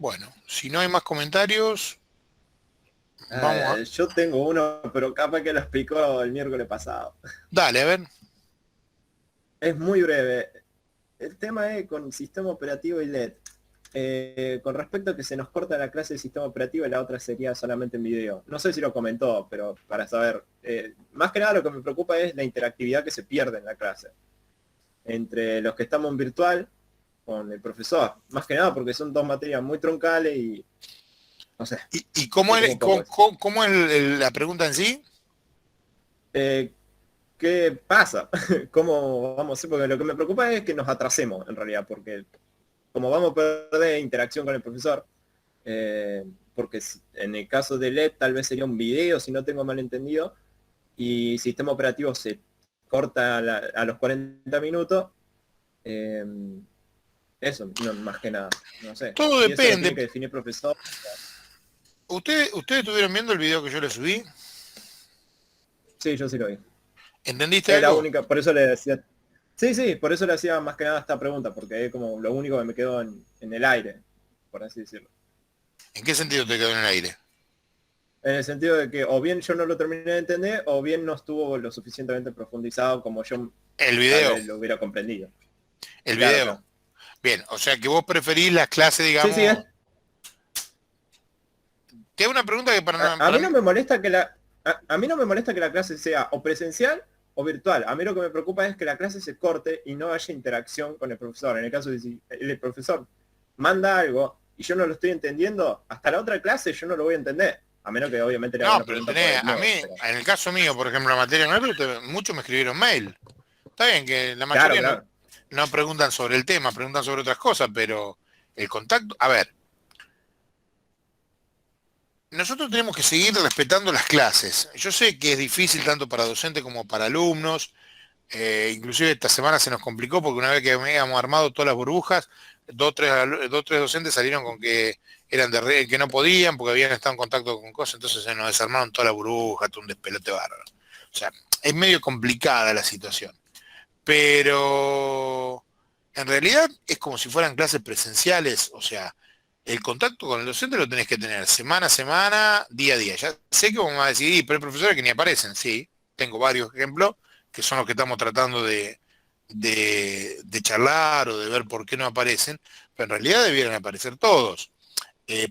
Bueno, si no hay más comentarios, vamos a... Yo tengo uno, pero capaz que lo explicó el miércoles pasado. Dale, a ver. Es muy breve. El tema es con sistema operativo y LED. Con respecto a que se nos corta la clase de sistema operativo y la otra sería solamente en video. No sé si lo comentó, pero para saber. Más que nada lo que me preocupa es la interactividad que se pierde en la clase. Entre los que estamos en virtual con el profesor. Más que nada porque son dos materias muy troncales y no sé. ¿Y cómo Preocupa es, un poco eso. cómo es la pregunta en sí? Eh, ¿Qué pasa? ¿Cómo vamos a hacer? Porque lo que me preocupa es que nos atrasemos en realidad, porque como vamos a perder interacción con el profesor, porque en el caso de LED tal vez sería un video, si no tengo mal entendido, y sistema operativo se corta a los 40 minutos, eh, eso, no, más que nada, no sé. Todo Si eso lo tiene depende. que definir el profesor. ¿Ustedes estuvieron viendo el video que yo les subí? Sí, yo sí lo vi. ¿Entendiste Es la algo? única, por eso le decía. Sí, sí, por eso le hacía más que nada esta pregunta, porque es como lo único que me quedó en el aire, por así decirlo. ¿En qué sentido te quedó en el aire? En el sentido de que o bien yo no lo terminé de entender, o bien no estuvo lo suficientemente profundizado como yo El tal video. vez lo hubiera comprendido. El Claro, video. claro. Bien, o sea que vos preferís las clases, Sí, sí, digamos... Te hago una pregunta que a para mí mí... no me molesta que a mí no me molesta que la clase sea o presencial o virtual. A mí lo que me preocupa es que la clase se corte y no haya interacción con el profesor. En el caso de si el profesor manda algo y yo no lo estoy entendiendo, hasta la otra clase yo no lo voy a entender. A menos que obviamente le haga No, una pero pregunta por tenés, el a mí, modo. Pero... en el caso mío, por ejemplo, la materia nuestra, muchos me escribieron mail. Está bien que la Claro, mayoría claro. no preguntan sobre el tema, preguntan sobre otras cosas, pero el contacto, a ver, nosotros tenemos que seguir respetando las clases. Yo sé que es difícil tanto para docentes como para alumnos. Inclusive esta semana se nos complicó porque una vez que habíamos armado todas las burbujas, dos, tres docentes salieron con que eran que no podían porque habían estado en contacto con cosas, entonces se nos desarmaron toda la burbuja, todo un despelote bárbaro. O sea, es medio complicada la situación. Pero en realidad es como si fueran clases presenciales, o sea, el contacto con el docente lo tenés que tener semana a semana, día a día. Ya sé que vos me vas a decir, pero hay profesores que ni aparecen, sí, tengo varios ejemplos que son los que estamos tratando de charlar o de ver por qué no aparecen, pero en realidad debieran aparecer todos.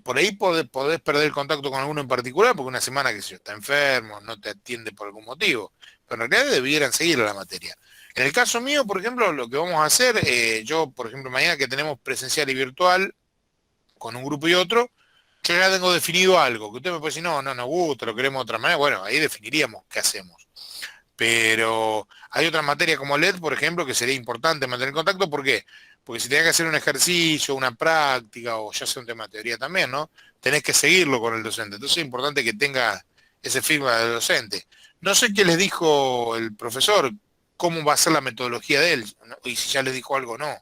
Por ahí podés perder el contacto con alguno en particular porque una semana que se está enfermo, no te atiende por algún motivo, pero en realidad debieran seguir la materia. En el caso mío, por ejemplo, lo que vamos a hacer, yo, por ejemplo, mañana que tenemos presencial y virtual con un grupo y otro, yo ya tengo definido algo, que usted me puede decir, no, no nos gusta, lo queremos de otra manera, bueno, ahí definiríamos qué hacemos. Pero hay otras materias como LED, por ejemplo, que sería importante mantener contacto. ¿Por qué? Porque si tenés que hacer un ejercicio, una práctica, o ya sea un tema de teoría también, ¿no? Tenés que seguirlo con el docente. Entonces es importante que tenga ese feedback del docente. No sé qué les dijo el profesor, cómo va a ser la metodología de él, ¿no? Y si ya les dijo algo o no.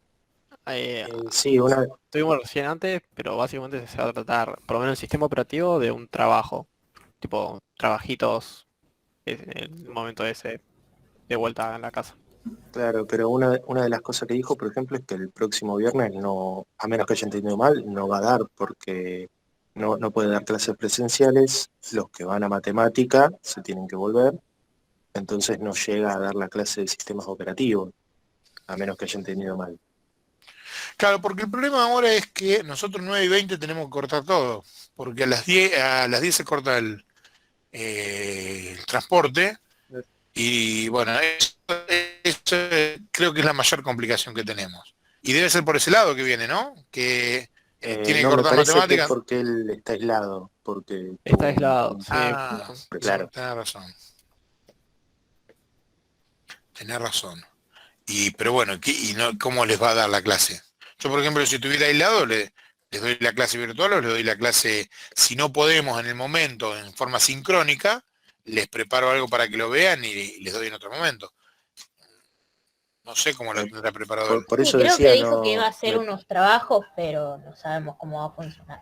Eh, Sí, una, Estuvimos recién antes, pero básicamente se va a tratar, por lo menos el sistema operativo, de un trabajo, tipo trabajitos en el momento ese de vuelta en la casa. claro, pero una de las cosas que dijo, por ejemplo, es que el próximo viernes no, a menos que haya entendido mal, no va a dar porque no puede dar clases presenciales, los que van a matemática se tienen que volver, entonces no llega a dar la clase de sistemas operativos, a menos que haya entendido mal. Claro, porque el problema ahora es que nosotros 9:20 tenemos que cortar todo, porque a las 10 se corta el transporte. Y bueno, eso creo que es la mayor complicación que tenemos. Y debe ser por ese lado que viene, ¿no? Que tiene que No, me cortar parece que es matemáticas. porque él está aislado, porque Está tuvo aislado, sí. Ah, claro. tenés razón, tenés razón. Pero bueno, ¿y no, cómo les va a dar la clase? Yo, por ejemplo, si estuviera aislado, les doy la clase virtual o les doy la clase, si no podemos en el momento, en forma sincrónica, les preparo algo para que lo vean y les doy en otro momento. No sé cómo lo Eh, tendrá preparado él. por Sí, eso creo que decía, dijo que iba no, a hacer unos trabajos, pero no sabemos cómo va a funcionar.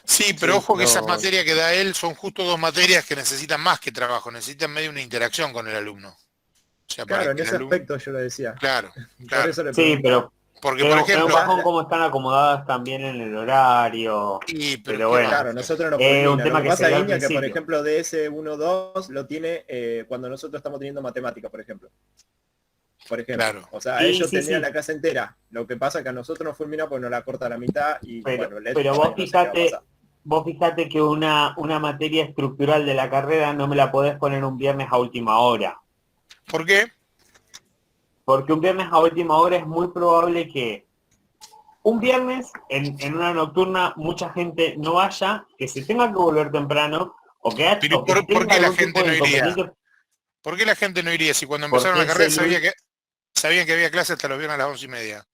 Sí, pero sí, ojo que esas materias que da él son justo dos materias que necesitan más que trabajo, necesitan medio una interacción con el alumno. O sea, para Claro, en que el ese alumno... aspecto yo lo decía. Claro, Por claro. eso le Sí, preguntaba. Porque, por Pero ejemplo, bajón cómo están acomodadas también en el horario. Pero bueno, Claro, nosotros nos un culmina. tema Lo que que se pasa, dio al India, que por principio. ejemplo de ese 1-2 lo tiene cuando nosotros estamos teniendo matemática, por ejemplo. claro. O sea, Sí, ellos sí, tendrían sí. la clase entera. Lo que pasa es que a nosotros nos fulmina porque nos la corta a la mitad y bueno, LED Pero por ahí no sé qué va a pasar. vos fijate que una materia estructural de la carrera no me la podés poner un viernes a última hora. ¿Por qué? Porque un viernes a última hora es muy probable que un viernes en una nocturna mucha gente no vaya, que se tenga que volver temprano Pero o que por tenga qué la algún tipo gente de no iría? inconveniente ¿Por qué la gente no iría si cuando empezaron porque la es carrera el ul- sabían que había clase hasta los viernes a las 11:30?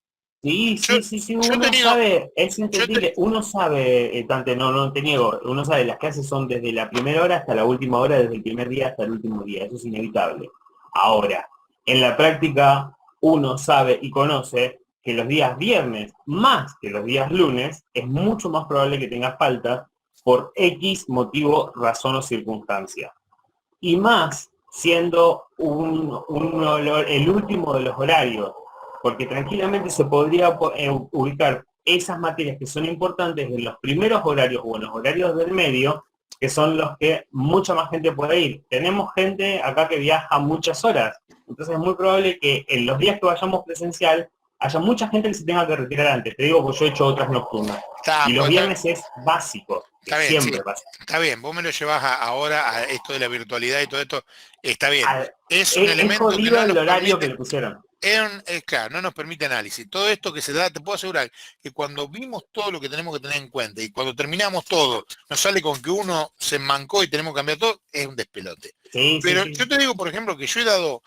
Sí, Yo, sí, sí, sí, yo he uno tenido, sabe, es yo te- entendible, uno sabe, Tante, no te niego, uno sabe, las clases son desde la primera hora hasta la última hora, desde el primer día hasta el último día, eso es inevitable. Ahora, en la práctica, uno sabe y conoce que los días viernes, más que los días lunes, es mucho más probable que tengas faltas por X motivo, razón o circunstancia. Y más siendo el último de los horarios, porque tranquilamente se podría ubicar esas materias que son importantes en los primeros horarios o en los horarios del medio, que son los que mucha más gente puede ir. Tenemos gente acá que viaja muchas horas, entonces es muy probable que en los días que vayamos presencial haya mucha gente que se tenga que retirar antes. Te digo, porque yo he hecho otras nocturnas. Y los viernes es básico, está bien, sí, siempre básico. está bien. Vos me lo llevas ahora a esto de la virtualidad y todo esto, está bien. Ah, Es un es elemento que jodido no el nos horario que permite, le pusieron. claro, no nos permite análisis. Todo esto que se da, te puedo asegurar que cuando vimos todo lo que tenemos que tener en cuenta y cuando terminamos todo, nos sale con que uno se mancó y tenemos que cambiar todo, es un despelote. Sí, sí, Pero sí. yo te digo, por ejemplo, que yo he dado,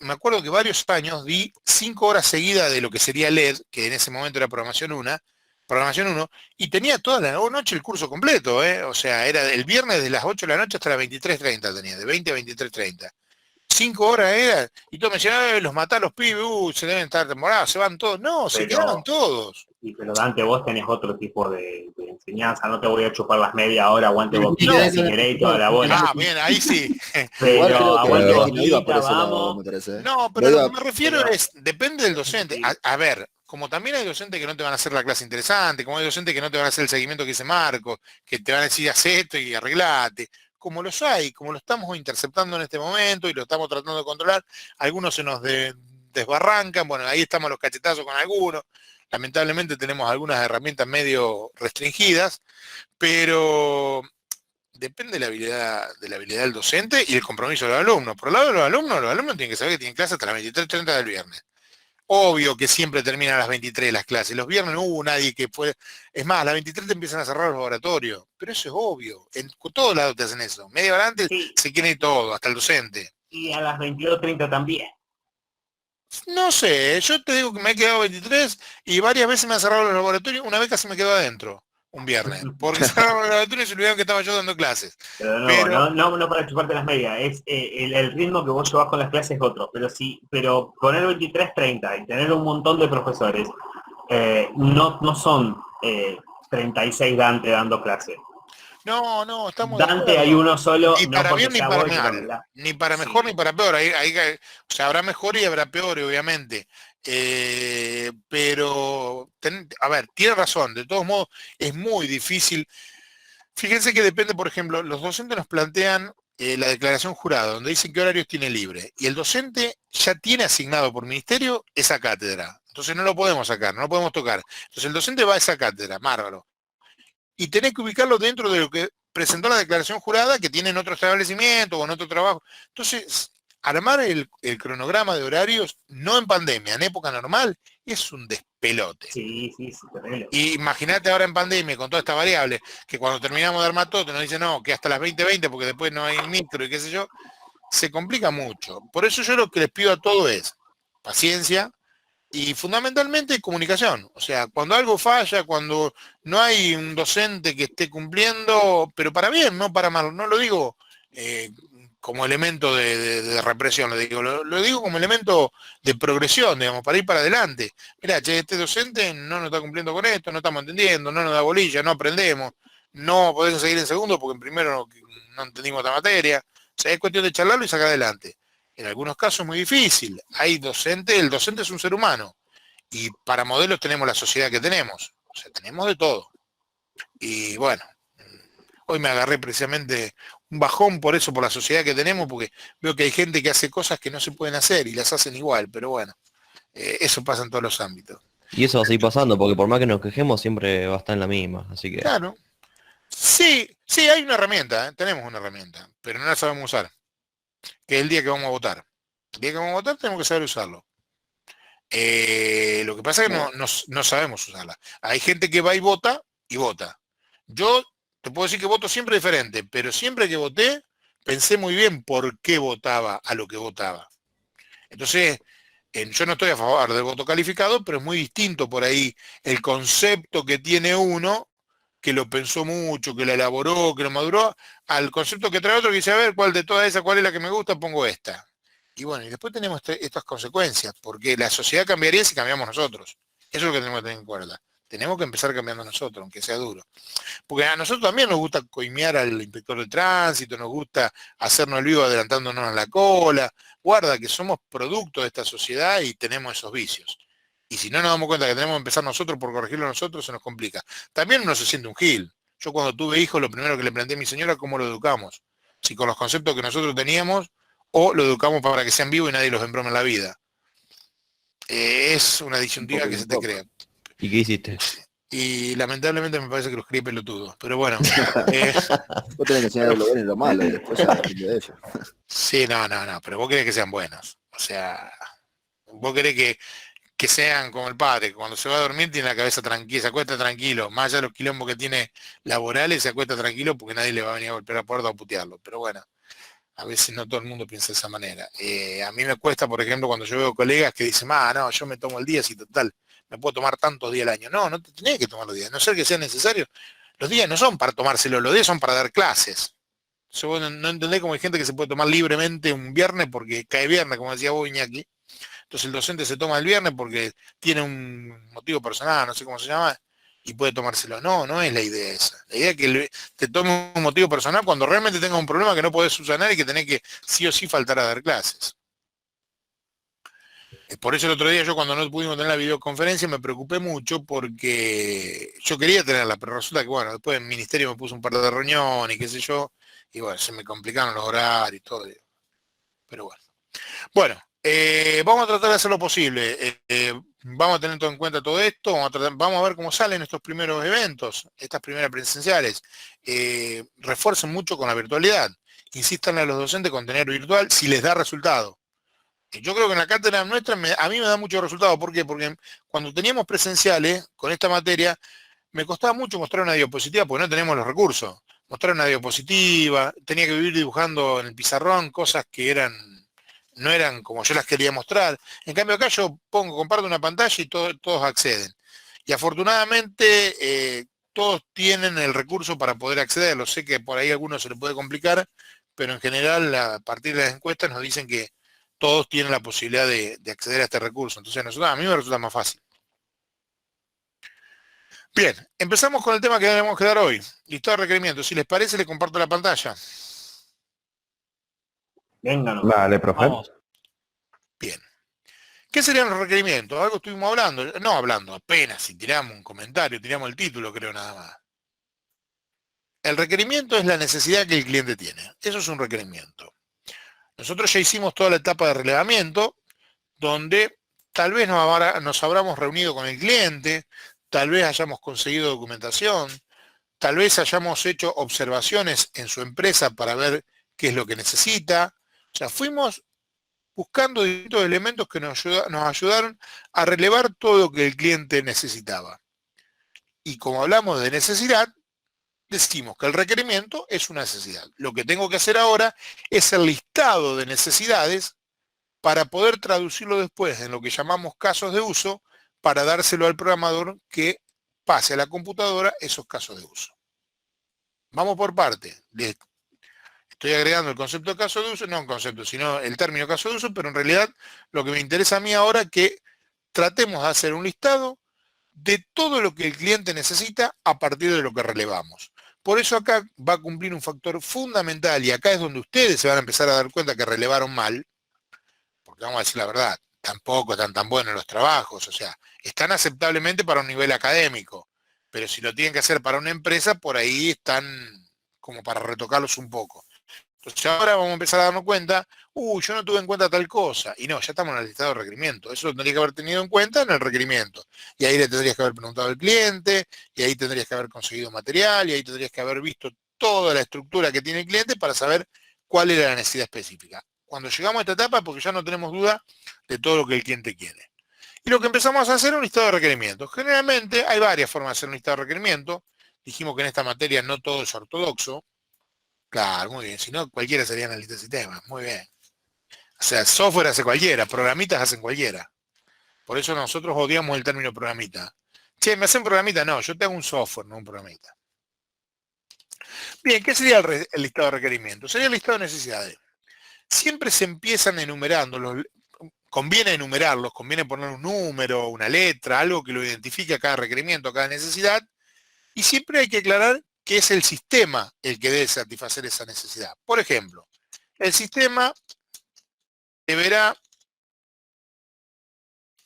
me acuerdo que varios años di 5 horas seguidas de lo que sería LED, que en ese momento era programación uno y tenía toda la noche el curso completo, ¿eh? O sea, era el viernes de las 8 de la noche hasta las 23:30 tenía, de 20 a 23:30. 5 horas era, y todos me decían, los matá a los pibes, se deben estar demorados, se van todos. No, se quedaban Pero, todos. pero Dante, vos tenés otro tipo de enseñanza, no te voy a chupar las media hora, aguante No, boquita si queréis toda la bola. bien, ahí sí. Igual Pero creo que aguante Messi no iba por boquita, ese lado, vamos. me parece. No, No pero lo que iba, me refiero Pero, es, depende del docente. sí, A ver, como también hay docentes que no te van a hacer la clase interesante, como hay docentes que no te van a hacer el seguimiento que dice Marco, que te van a decir haz esto y arreglate, como los hay, como lo estamos interceptando en este momento y lo estamos tratando de controlar, algunos se nos desbarrancan, bueno, ahí estamos los cachetazos con algunos, lamentablemente tenemos algunas herramientas medio restringidas, pero depende de la habilidad del docente y el compromiso del alumno. Por el lado de los alumnos tienen que saber que tienen clase hasta las 23:30 del viernes. Obvio que siempre terminan a las 23 las clases. Los viernes no hubo nadie que fue. Es más, a las 23 te empiezan a cerrar los laboratorios. Pero eso es obvio. En todos lados te hacen eso. Media hora antes sí, se quiere ir todo, hasta el docente. y a las 22:30 también. No sé, yo te digo que me he quedado 23 y varias veces me han cerrado los laboratorios. Una vez casi me quedo adentro, un viernes. Porque cerraron los laboratorios y se olvidaron que estaba yo dando clases. Pero de nuevo, Pero no para chuparte las medias, es el ritmo que vos llevas con las clases es otro, pero poner 23:30 y tener un montón de profesores, no son 36 Dante dando clases. no, estamos de Dante hay acuerdo. uno solo, Ni no para porque bien ni sea para vos, pero mal. Ni para mejor ni sí, para peor. O sea, habrá mejor y habrá peor, obviamente. Pero, a ver, tiene razón. De todos modos, es muy difícil. Fíjense que depende, por ejemplo, los docentes nos plantean la declaración jurada, donde dicen qué horarios tiene libre. Y el docente ya tiene asignado por ministerio esa cátedra. Entonces no lo podemos sacar, no lo podemos tocar. Entonces el docente va a esa cátedra, bárbaro. Y tenés que ubicarlo dentro de lo que presentó la declaración jurada que tiene en otro establecimiento o en otro trabajo. Entonces, armar el cronograma de horarios, no en pandemia, en época normal, es un despelote. sí, terrible. Y imagínate ahora en pandemia con toda esta variable, que cuando terminamos de armar todo, nos dicen no, que hasta las 20:20 porque después no hay micro y qué sé yo, se complica mucho. Por eso yo lo que les pido a todos es paciencia, y fundamentalmente comunicación. O sea, cuando algo falla, cuando no hay un docente que esté cumpliendo, pero para bien, no para mal, no lo digo eh, como elemento de represión, lo digo como elemento de progresión, digamos, para ir para adelante. Mira, che, este docente no nos está cumpliendo con esto, no estamos entendiendo, no nos da bolilla, no aprendemos, no podemos seguir en segundo porque en primero no entendimos esta materia. O sea, es cuestión de charlarlo y sacar adelante. En algunos casos es muy difícil. Hay docente, el docente es un ser humano Y para modelos tenemos la sociedad que tenemos, o sea, tenemos de todo. Y bueno, hoy me agarré precisamente un bajón por eso, por la sociedad que tenemos, porque veo que hay gente que hace cosas que no se pueden hacer y las hacen igual, pero bueno, eso pasa en todos los ámbitos. Y eso va a seguir pasando, porque por más que nos quejemos, siempre va a estar en la misma. Así que, Claro, sí, sí, hay una herramienta, tenemos una herramienta, pero no la sabemos usar, que es el día que vamos a votar. El día que vamos a votar tenemos que saber usarlo. Lo que pasa es que no sabemos usarla. Hay gente que va y vota, y vota. Yo te puedo decir que voto siempre diferente, pero siempre que voté, pensé muy bien por qué votaba a lo que votaba. Entonces, yo no estoy a favor del voto calificado, pero es muy distinto por ahí el concepto que tiene uno, que lo pensó mucho, que lo elaboró, que lo maduró, al concepto que trae otro que dice, a ver, ¿cuál de todas esas, cuál es la que me gusta? Pongo esta. Y bueno, y después tenemos estas consecuencias, porque la sociedad cambiaría si cambiamos nosotros. Eso es lo que tenemos que tener en cuenta. Tenemos que empezar cambiando nosotros, aunque sea duro. Porque a nosotros también nos gusta coimear al inspector de tránsito, nos gusta hacernos el vivo adelantándonos en la cola. Guarda que somos producto de esta sociedad y tenemos esos vicios. Y si no nos damos cuenta que tenemos que empezar nosotros por corregirlo nosotros, se nos complica. También uno se siente un gil. Yo cuando tuve hijos, lo primero que le planteé a mi señora, ¿cómo lo educamos? Si con los conceptos que nosotros teníamos, o lo educamos para que sean vivos y nadie los embrome en la vida. Es una disyuntiva que se te crea. ¿y qué hiciste? Y lamentablemente me parece que los crié pelotudos. Pero bueno. Vos tenés que enseñar lo bueno y lo malo y después ya depende de ellos. Sí, no. Pero vos querés que sean buenos. O sea, vos querés que sean como el padre, que cuando se va a dormir tiene la cabeza tranquila, se acuesta tranquilo. Más allá de los quilombos que tiene laborales, se acuesta tranquilo porque nadie le va a venir a golpear la puerta o putearlo. Pero bueno. A veces no todo el mundo piensa de esa manera. A mí me cuesta, por ejemplo, cuando yo veo colegas que dicen, no, yo me tomo el día, si total, me puedo tomar tantos días al año. No, no te tenés que tomar los días, no ser que sea necesario. Los días no son para tomárselo, los días son para dar clases. Vos no entendés cómo hay gente que se puede tomar libremente un viernes porque cae viernes, como decía vos, Iñaki. Entonces el docente se toma el viernes porque tiene un motivo personal, no sé cómo se llama, y puede tomárselo. No, no es la idea esa. La idea es que te tome un motivo personal cuando realmente tengas un problema que no podés subsanar y que tenés que sí o sí faltar a dar clases. Por eso el otro día yo cuando no pudimos tener la videoconferencia me preocupé mucho porque yo quería tenerla, pero resulta que bueno, después el ministerio me puso un par de reuniones y qué sé yo, y bueno, se me complicaron los horarios y todo. Pero bueno. Bueno, vamos a tratar de hacer lo posible. Vamos a tener todo en cuenta todo esto, vamos a ver cómo salen estos primeros eventos, estas primeras presenciales. Refuercen mucho con la virtualidad. Insistan a los docentes con tener virtual si les da resultado. Yo creo que en la cátedra nuestra a mí me da mucho resultado. ¿Por qué? Porque cuando teníamos presenciales con esta materia, me costaba mucho mostrar una diapositiva porque no tenemos los recursos. Mostrar una diapositiva, tenía que vivir dibujando en el pizarrón cosas que no eran como yo las quería mostrar. En cambio acá yo comparto una pantalla y todos acceden. Y afortunadamente todos tienen el recurso para poder acceder. Lo sé que por ahí a algunos se les puede complicar, pero en general a partir de las encuestas nos dicen que todos tienen la posibilidad de acceder a este recurso. Entonces a mí me resulta más fácil. Bien, empezamos con el tema que debemos quedar hoy. Listado de requerimientos. Si les parece, les comparto la pantalla. Vénganos. Vale, profe. Vamos. Bien. ¿Qué serían los requerimientos? Algo estuvimos hablando. No hablando, apenas. Si tiramos un comentario, tiramos el título, creo nada más. El requerimiento es la necesidad que el cliente tiene. Eso es un requerimiento. Nosotros ya hicimos toda la etapa de relevamiento, donde tal vez nos habramos reunido con el cliente, tal vez hayamos conseguido documentación, tal vez hayamos hecho observaciones en su empresa para ver qué es lo que necesita. O sea, fuimos buscando distintos elementos que nos ayudaron a relevar todo lo que el cliente necesitaba. Y como hablamos de necesidad, decimos que el requerimiento es una necesidad. Lo que tengo que hacer ahora es el listado de necesidades para poder traducirlo después en lo que llamamos casos de uso para dárselo al programador que pase a la computadora esos casos de uso. Vamos por parte. Estoy agregando el concepto de caso de uso, no un concepto, sino el término caso de uso, pero en realidad lo que me interesa a mí ahora es que tratemos de hacer un listado de todo lo que el cliente necesita a partir de lo que relevamos. Por eso acá va a cumplir un factor fundamental y acá es donde ustedes se van a empezar a dar cuenta que relevaron mal, porque vamos a decir la verdad, tampoco están tan buenos los trabajos, o sea, están aceptablemente para un nivel académico, pero si lo tienen que hacer para una empresa, por ahí están como para retocarlos un poco. Entonces ahora vamos a empezar a darnos cuenta, yo no tuve en cuenta tal cosa, y no, ya estamos en el listado de requerimiento, eso lo tendrías que haber tenido en cuenta en el requerimiento, y ahí le tendrías que haber preguntado al cliente, y ahí tendrías que haber conseguido material, y ahí tendrías que haber visto toda la estructura que tiene el cliente para saber cuál era la necesidad específica. Cuando llegamos a esta etapa, porque ya no tenemos duda de todo lo que el cliente quiere. Y lo que empezamos a hacer es un listado de requerimientos. Generalmente hay varias formas de hacer un listado de requerimientos. Dijimos que en esta materia no todo es ortodoxo. Claro, muy bien. Si no, cualquiera sería analista de sistemas. Muy bien. O sea, software hace cualquiera, programitas hacen cualquiera. Por eso nosotros odiamos el término programita. Che, ¿me hacen programita? No, yo tengo un software, no un programita. Bien, ¿qué sería el listado de requerimientos? Sería el listado de necesidades. Siempre se empiezan enumerando, conviene enumerarlos, conviene poner un número, una letra, algo que lo identifique a cada requerimiento, a cada necesidad, y siempre hay que aclarar que es el sistema el que debe satisfacer esa necesidad. Por ejemplo, el sistema deberá,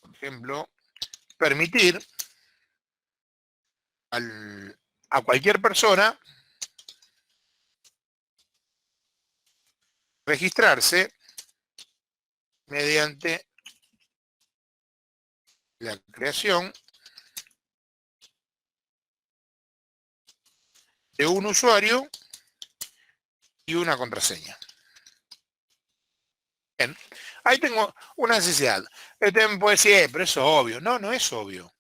por ejemplo, permitir a cualquier persona registrarse mediante la creación de un usuario y una contraseña. Bien, ahí tengo una necesidad. Este me puede decir, pero eso es obvio. No, no es obvio.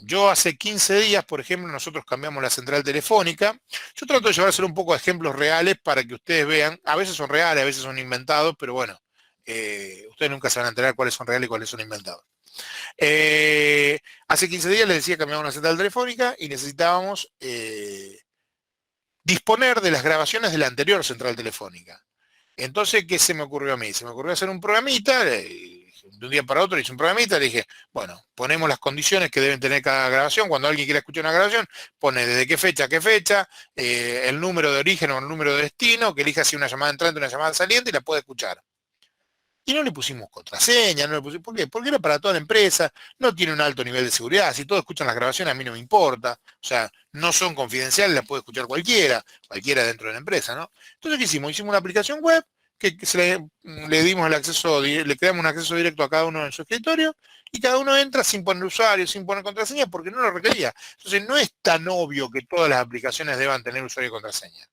Yo hace 15 días, por ejemplo, nosotros cambiamos la central telefónica. Yo trato de llevárselo un poco a ejemplos reales para que ustedes vean. A veces son reales, a veces son inventados, pero bueno, ustedes nunca se van a enterar cuáles son reales y cuáles son inventados. Hace 15 días les decía que cambiamos una central telefónica y necesitábamos disponer de las grabaciones de la anterior central telefónica. Entonces, ¿qué se me ocurrió a mí? Se me ocurrió hacer un programita, de un día para otro hice un programita, le dije, bueno, ponemos las condiciones que deben tener cada grabación, cuando alguien quiera escuchar una grabación, pone desde qué fecha a qué fecha, el número de origen o el número de destino, que elija si una llamada entrante o una llamada saliente y la puede escuchar. Y no le pusimos contraseña, no le pusimos, ¿por qué? Porque era para toda la empresa, no tiene un alto nivel de seguridad, si todos escuchan las grabaciones a mí no me importa, o sea, no son confidenciales, las puede escuchar cualquiera dentro de la empresa, ¿no? Entonces, ¿qué hicimos? Hicimos una aplicación web que le dimos el acceso, le creamos un acceso directo a cada uno en su escritorio y cada uno entra sin poner usuario, sin poner contraseña, porque no lo requería. Entonces, no es tan obvio que todas las aplicaciones deban tener usuario y contraseña.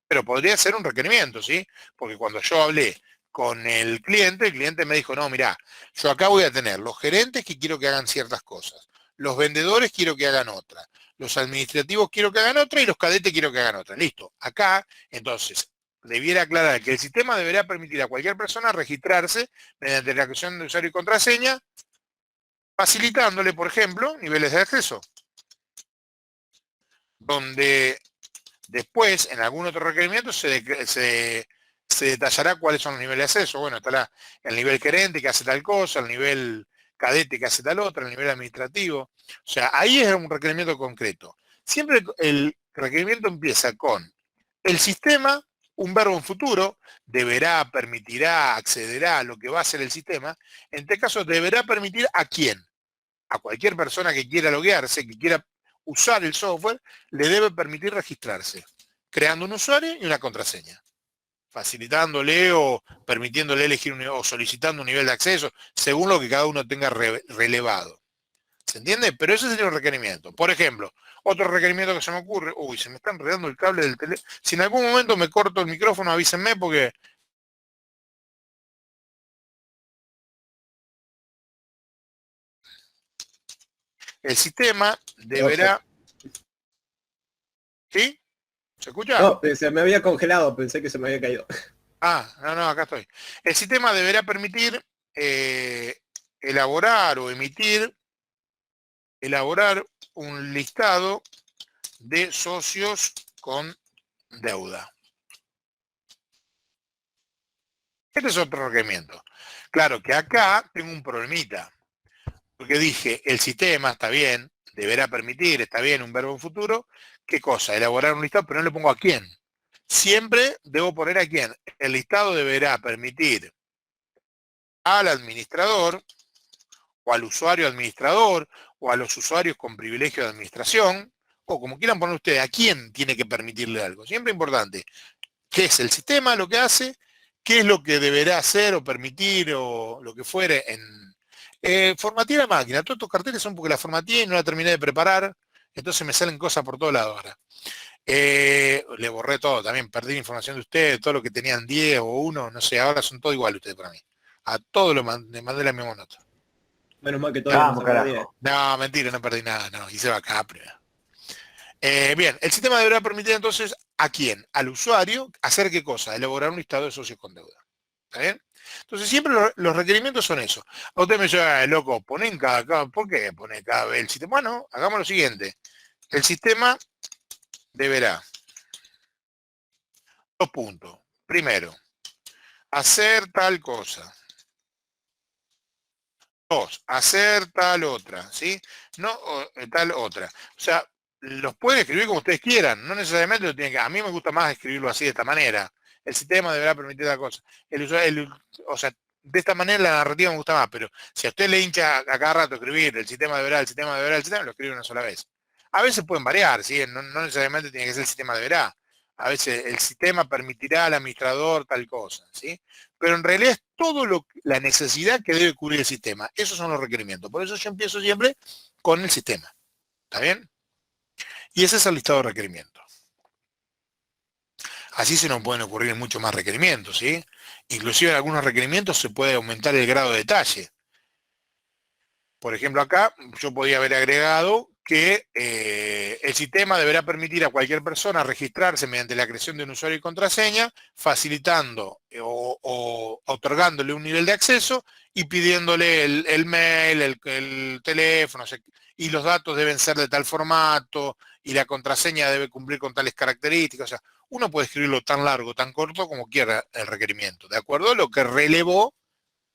Pero podría ser un requerimiento, ¿sí? Porque cuando yo hablé con el cliente me dijo, no, mirá, yo acá voy a tener los gerentes que quiero que hagan ciertas cosas, los vendedores quiero que hagan otra, los administrativos quiero que hagan otra y los cadetes quiero que hagan otra. Listo. Acá, entonces, debiera aclarar que el sistema deberá permitir a cualquier persona registrarse mediante la creación de usuario y contraseña, facilitándole, por ejemplo, niveles de acceso, donde después, en algún otro requerimiento, se detallará cuáles son los niveles de acceso. Bueno, estará el nivel gerente que hace tal cosa, el nivel cadete que hace tal otra, el nivel administrativo. O sea, ahí es un requerimiento concreto. Siempre el requerimiento empieza con el sistema, un verbo en futuro, deberá, permitirá, accederá a lo que va a hacer el sistema. En este caso, deberá permitir a quién. A cualquier persona que quiera loguearse, que quiera usar el software, le debe permitir registrarse, creando un usuario y una contraseña, facilitándole o permitiéndole elegir o solicitando un nivel de acceso, según lo que cada uno tenga relevado. ¿Se entiende? Pero ese sería un requerimiento. Por ejemplo, otro requerimiento que se me ocurre, se me está enredando el cable del teléfono. Si en algún momento me corto el micrófono, avísenme porque... El sistema deberá... ¿Sí? ¿Se escucha? No, se me había congelado, pensé que se me había caído. No, acá estoy. El sistema deberá permitir elaborar un listado de socios con deuda. Este es otro requerimiento. Claro que acá tengo un problemita, porque dije, el sistema, está bien, deberá permitir, está bien, un verbo en futuro, ¿qué cosa? Elaborar un listado, pero no le pongo a quién. Siempre debo poner a quién. El listado deberá permitir al administrador, o al usuario administrador, o a los usuarios con privilegio de administración, o como quieran poner ustedes, a quién tiene que permitirle algo. Siempre importante, ¿qué es el sistema lo que hace? ¿Qué es lo que deberá hacer o permitir o lo que fuere en... formatear la máquina. Todos estos carteles son porque la formateé y no la terminé de preparar, entonces me salen cosas por todos lados ahora. Le borré todo, también perdí la información de ustedes, todo lo que tenían 10 o 1, no sé, ahora son todos iguales ustedes para mí. A todos le mandé la misma nota. Menos mal que todavía no se perdía. No, mentira, no perdí nada, no, hice acá primero. Bien, el sistema deberá permitir entonces ¿a quién? Al usuario, ¿hacer qué cosa? Elaborar un listado de socios con deuda. ¿Está bien? Entonces siempre los requerimientos son eso. A usted me dice, loco, ponen ¿por qué pone cada vez el sistema? Bueno, hagamos lo siguiente. El sistema deberá, 2 puntos. Primero, hacer tal cosa. 2, hacer tal otra, ¿sí? No, tal otra. O sea, los pueden escribir como ustedes quieran, no necesariamente lo tienen que... A mí me gusta más escribirlo así, de esta manera. El sistema deberá permitir tal cosa. O sea, de esta manera la narrativa me gusta más, pero si a usted le hincha a cada rato escribir el sistema deberá, el sistema deberá, el sistema, lo escribe una sola vez. A veces pueden variar, ¿sí? No necesariamente tiene que ser el sistema deberá. A veces el sistema permitirá al administrador tal cosa, ¿sí? Pero en realidad es todo la necesidad que debe cubrir el sistema. Esos son los requerimientos. Por eso yo empiezo siempre con el sistema. ¿Está bien? Y ese es el listado de requerimientos. Así se nos pueden ocurrir muchos más requerimientos, ¿sí? Inclusive en algunos requerimientos se puede aumentar el grado de detalle. Por ejemplo, acá yo podía haber agregado que el sistema deberá permitir a cualquier persona registrarse mediante la creación de un usuario y contraseña, facilitando o otorgándole un nivel de acceso y pidiéndole el mail, el teléfono, o sea, y los datos deben ser de tal formato, y la contraseña debe cumplir con tales características. O sea, uno puede escribirlo tan largo, tan corto como quiera el requerimiento, de acuerdo a lo que relevó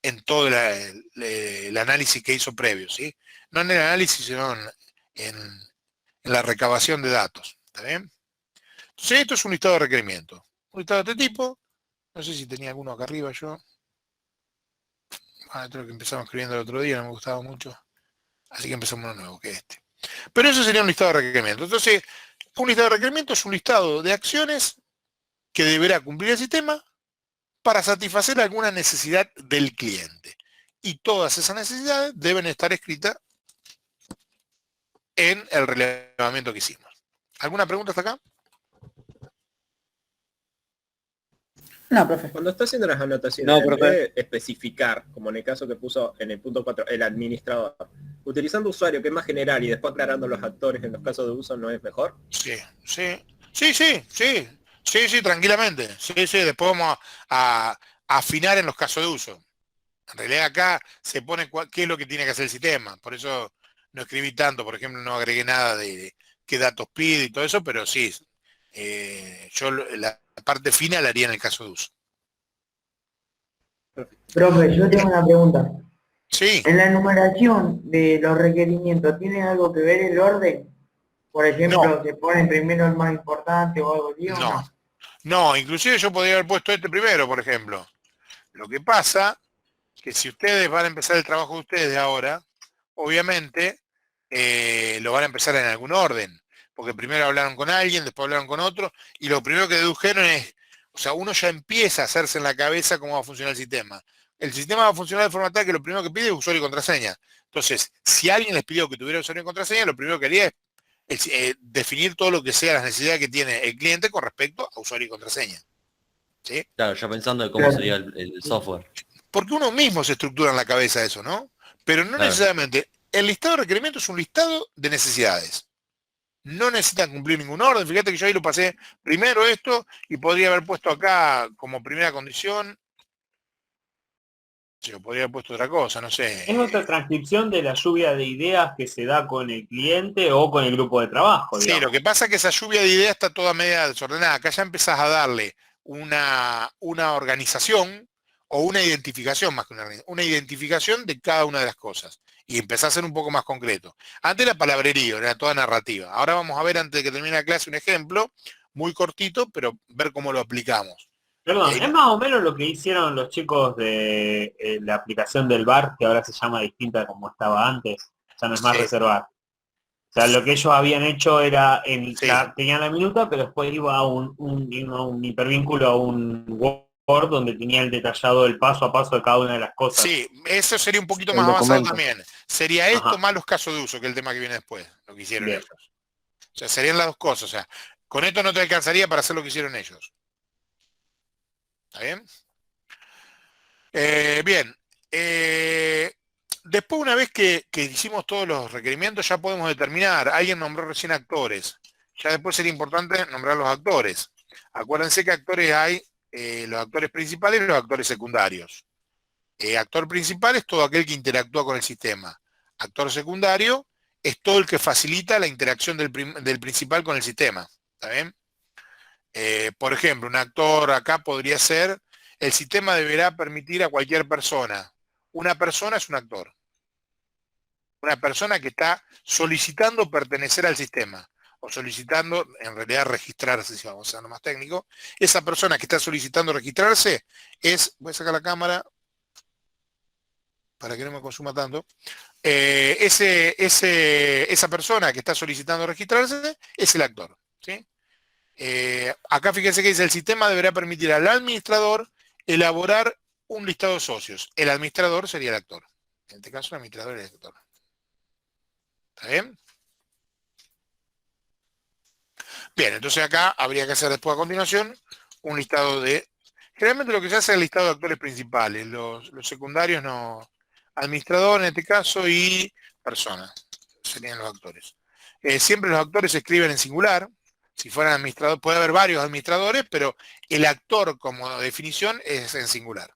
en todo el análisis que hizo previo, ¿sí? No en el análisis, sino en la recabación de datos. ¿Está bien? Entonces esto es un listado de requerimientos. Un listado de este tipo. No sé si tenía alguno acá arriba yo. Creo que empezamos escribiendo el otro día, no me gustaba mucho. Así que empezamos uno nuevo, que es este. Pero eso sería un listado de requerimientos. Entonces, un listado de requerimientos es un listado de acciones que deberá cumplir el sistema para satisfacer alguna necesidad del cliente. Y todas esas necesidades deben estar escritas en el relevamiento que hicimos. ¿Alguna pregunta hasta acá? No, profe. Cuando está haciendo las anotaciones, No, en vez profe. de especificar, como en el caso que puso en el punto 4, el administrador, utilizando usuario que es más general y después aclarando los actores en los casos de uso, ¿no es mejor? Sí, tranquilamente. Sí, después vamos a afinar en los casos de uso. En realidad acá se pone qué es lo que tiene que hacer el sistema. Por eso no escribí tanto, por ejemplo, no agregué nada de qué datos pide y todo eso, pero sí, yo la parte fina la haría en el caso de uso. Profe, yo tengo una pregunta. Sí. En la enumeración de los requerimientos, ¿tiene algo que ver el orden? Por ejemplo, No. ¿se pone primero el más importante o algo así? No, inclusive yo podría haber puesto este primero, por ejemplo. Lo que pasa que si ustedes van a empezar el trabajo de ustedes de ahora, obviamente lo van a empezar en algún orden, porque primero hablaron con alguien, después hablaron con otro, y lo primero que dedujeron es, o sea, uno ya empieza a hacerse en la cabeza cómo va a funcionar el sistema. El sistema va a funcionar de forma tal que lo primero que pide es usuario y contraseña. Entonces, si alguien les pidió que tuviera usuario y contraseña, lo primero que haría es definir todo lo que sea las necesidades que tiene el cliente con respecto a usuario y contraseña. ¿Sí? Claro, ya pensando de cómo sería el software. Porque uno mismo se estructura en la cabeza eso, ¿no? Pero no Claro. necesariamente. El listado de requerimientos es un listado de necesidades. No necesitan cumplir ningún orden. Fíjate que yo ahí lo pasé primero esto y podría haber puesto acá como primera condición. Yo podría haber puesto otra cosa, no sé. Es otra transcripción de la lluvia de ideas que se da con el cliente o con el grupo de trabajo, Sí, digamos. lo que pasa es que esa lluvia de ideas está toda media desordenada. Acá ya empezás a darle una organización o una identificación, más que una identificación de cada una de las cosas. Y empezás a ser un poco más concreto. Antes era palabrerío, era toda narrativa. Ahora vamos a ver, antes de que termine la clase, un ejemplo muy cortito, pero ver cómo lo aplicamos. Perdón, es más o menos lo que hicieron los chicos de la aplicación del bar, que ahora se llama distinta como estaba antes, ya no es más Sí. reservar. O sea, lo que ellos habían hecho era, Sí. tenían la minuta, pero después iba a un hipervínculo, a un Word donde tenía el detallado del paso a paso de cada una de las cosas. Sí, eso sería un poquito El más avanzado documento. también. Sería esto Ajá. más los casos de uso, que es el tema que viene después, lo que hicieron Bien. ellos. O sea, serían las dos cosas. O sea, con esto no te alcanzaría para hacer lo que hicieron ellos. ¿Está bien? Bien. Después, una vez que hicimos todos los requerimientos, ya podemos determinar. Alguien nombró recién actores. Ya después sería importante nombrar los actores. Acuérdense que actores hay los actores principales y los actores secundarios. Actor principal es todo aquel que interactúa con el sistema. Actor secundario es todo el que facilita la interacción del principal con el sistema. ¿Está bien? Por ejemplo, un actor acá podría ser: el sistema deberá permitir a cualquier persona. Una persona es un actor. Una persona que está solicitando pertenecer al sistema, o solicitando, en realidad, registrarse, si vamos a ser más técnico. Esa persona que está solicitando registrarse voy a sacar la cámara para que no me consuma tanto. Esa persona que está solicitando registrarse es el actor, ¿sí? Acá fíjense que dice: el sistema deberá permitir al administrador elaborar un listado de socios. El administrador sería el actor. En este caso, el administrador es el actor. ¿Está bien? Bien, entonces acá habría que hacer después, a continuación, un listado de... Generalmente lo que se hace es el listado de actores principales. Los secundarios no... Administrador en este caso y personas serían los actores. Siempre los actores se escriben en singular. Si fueran administradores, puede haber varios administradores, pero el actor como definición es en singular.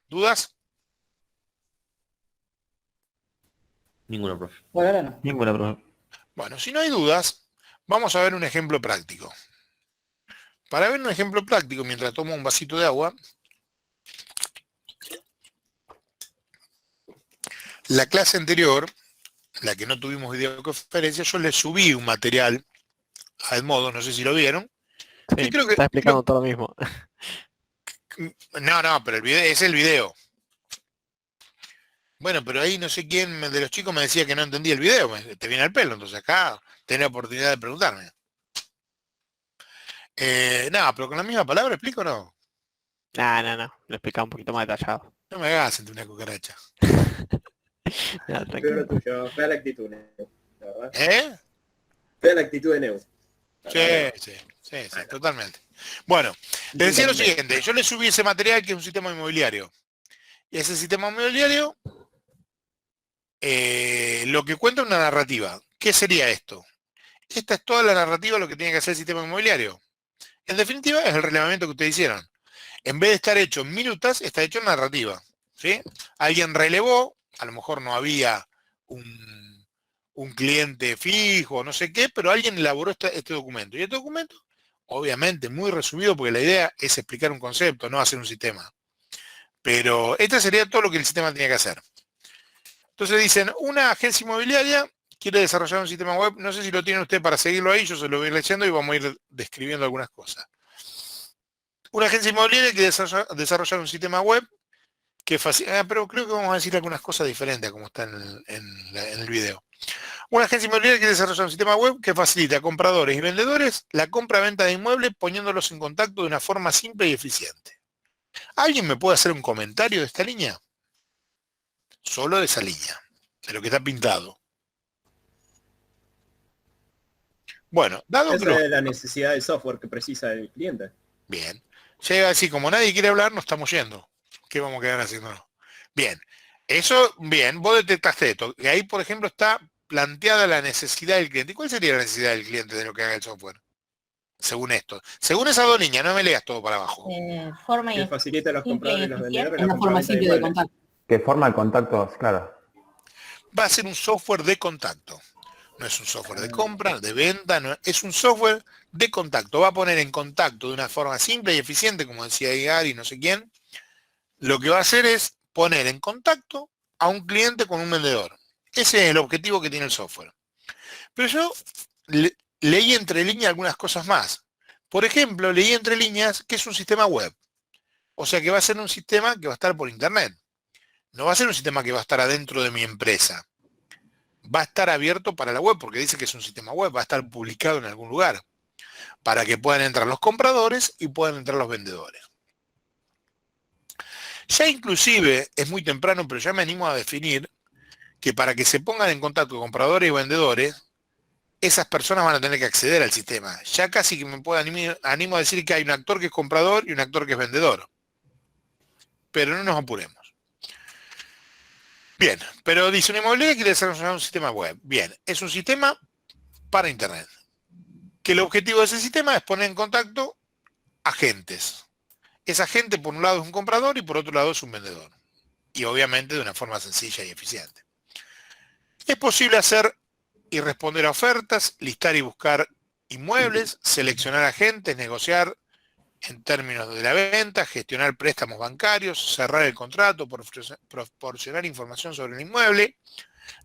¿Dudas? Ninguna, profe. Por ahora no. Ninguna, profe. Bueno, si no hay dudas, vamos a ver un ejemplo práctico. Para ver un ejemplo práctico, mientras tomo un vasito de agua, la clase anterior, la que no tuvimos videoconferencia, yo le subí un material a Edmodo, no sé si lo vieron. Sí, Creo que, está explicando todo lo mismo. no, pero es el video. Bueno, pero ahí no sé quién de los chicos me decía que no entendía el video. Te viene al pelo, entonces acá tenés la oportunidad de preguntarme. No, pero con la misma palabra explico, ¿no? No. Lo explicaba un poquito más detallado. No me hagas sentir una cucaracha. Ya, Peor tranquilo. lo tuyo, fea la actitud, Neu, la verdad. ¿Eh? Fea la actitud de Neu. Sí, totalmente. Bueno, les decía lo siguiente: yo le subí ese material que es un sistema inmobiliario. Y ese sistema inmobiliario lo que cuenta es una narrativa. ¿Qué sería esto? Esta es toda la narrativa de lo que tiene que hacer el sistema inmobiliario. En definitiva, es el relevamiento que ustedes hicieron. En vez de estar hecho en minutas, está hecho en narrativa. ¿Sí? Alguien relevó, a lo mejor no había un cliente fijo, no sé qué, pero alguien elaboró este documento. Y este documento, obviamente, muy resumido, porque la idea es explicar un concepto, no hacer un sistema. Pero este sería todo lo que el sistema tenía que hacer. Entonces dicen: una agencia inmobiliaria quiere desarrollar un sistema web. No sé si lo tienen ustedes para seguirlo ahí, yo se lo voy a ir leyendo y vamos a ir describiendo algunas cosas. Una agencia inmobiliaria quiere desarrollar un sistema web que facilita... pero creo que vamos a decir algunas cosas diferentes a como está en el video. Una agencia inmobiliaria quiere desarrollar un sistema web que facilite a compradores y vendedores la compra-venta de inmuebles, poniéndolos en contacto de una forma simple y eficiente. ¿Alguien me puede hacer un comentario de esta línea? Solo de esa línea, de lo que está pintado. Bueno, dado que Esa es la necesidad del software que precisa el cliente. Bien. Llega así: como nadie quiere hablar, nos estamos yendo. ¿Qué vamos a quedar haciendo? Bien. Eso, bien, vos detectaste esto. Y ahí, por ejemplo, está planteada la necesidad del cliente. ¿Y cuál sería la necesidad del cliente de lo que haga el software? Según esto. Según esas dos líneas, no me leas todo para abajo. Forma Que facilita a los simple y compradores y los eficiente. vendedores Es la una forma compraventa de simple de inmuebles. contacto. Que forma el contacto, claro. Va a ser un software de contacto. No es un software de compra, de venta, no, es un software de contacto. Va a poner en contacto de una forma simple y eficiente, como decía Gary, no sé quién. Lo que va a hacer es poner en contacto a un cliente con un vendedor. Ese es el objetivo que tiene el software. Pero yo leí entre líneas algunas cosas más. Por ejemplo, leí entre líneas que es un sistema web. O sea que va a ser un sistema que va a estar por internet. No va a ser un sistema que va a estar adentro de mi empresa. Va a estar abierto para la web, porque dice que es un sistema web, va a estar publicado en algún lugar, para que puedan entrar los compradores y puedan entrar los vendedores. Ya inclusive, es muy temprano, pero ya me animo a definir que para que se pongan en contacto compradores y vendedores, esas personas van a tener que acceder al sistema. Ya casi que me puedo animo a decir que hay un actor que es comprador y un actor que es vendedor. Pero no nos apuremos. Bien, pero dice una inmobiliaria que quiere desarrollar un sistema web. Bien, es un sistema para Internet. Que el objetivo de ese sistema es poner en contacto agentes. Esa gente por un lado es un comprador y por otro lado es un vendedor. Y obviamente de una forma sencilla y eficiente. Es posible hacer y responder a ofertas, listar y buscar inmuebles, seleccionar agentes, negociar en términos de la venta, gestionar préstamos bancarios, cerrar el contrato, proporcionar información sobre el inmueble.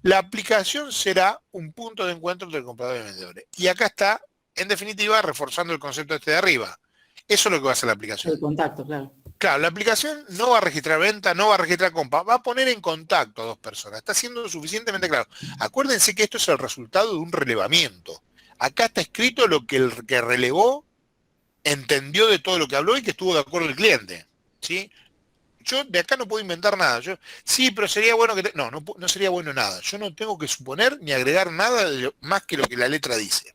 La aplicación será un punto de encuentro entre el comprador y el vendedor. Y acá está, en definitiva, reforzando el concepto este de arriba. Eso es lo que va a hacer la aplicación. El contacto, claro. Claro, la aplicación no va a registrar venta, no va a registrar compra, va a poner en contacto a dos personas. Está siendo suficientemente claro. Acuérdense que esto es el resultado de un relevamiento. Acá está escrito lo que el que relevó entendió de todo lo que habló y que estuvo de acuerdo el cliente. ¿Sí? Yo de acá no puedo inventar nada. Sí, pero sería bueno que... No sería bueno nada. Yo no tengo que suponer ni agregar nada más que lo que la letra dice.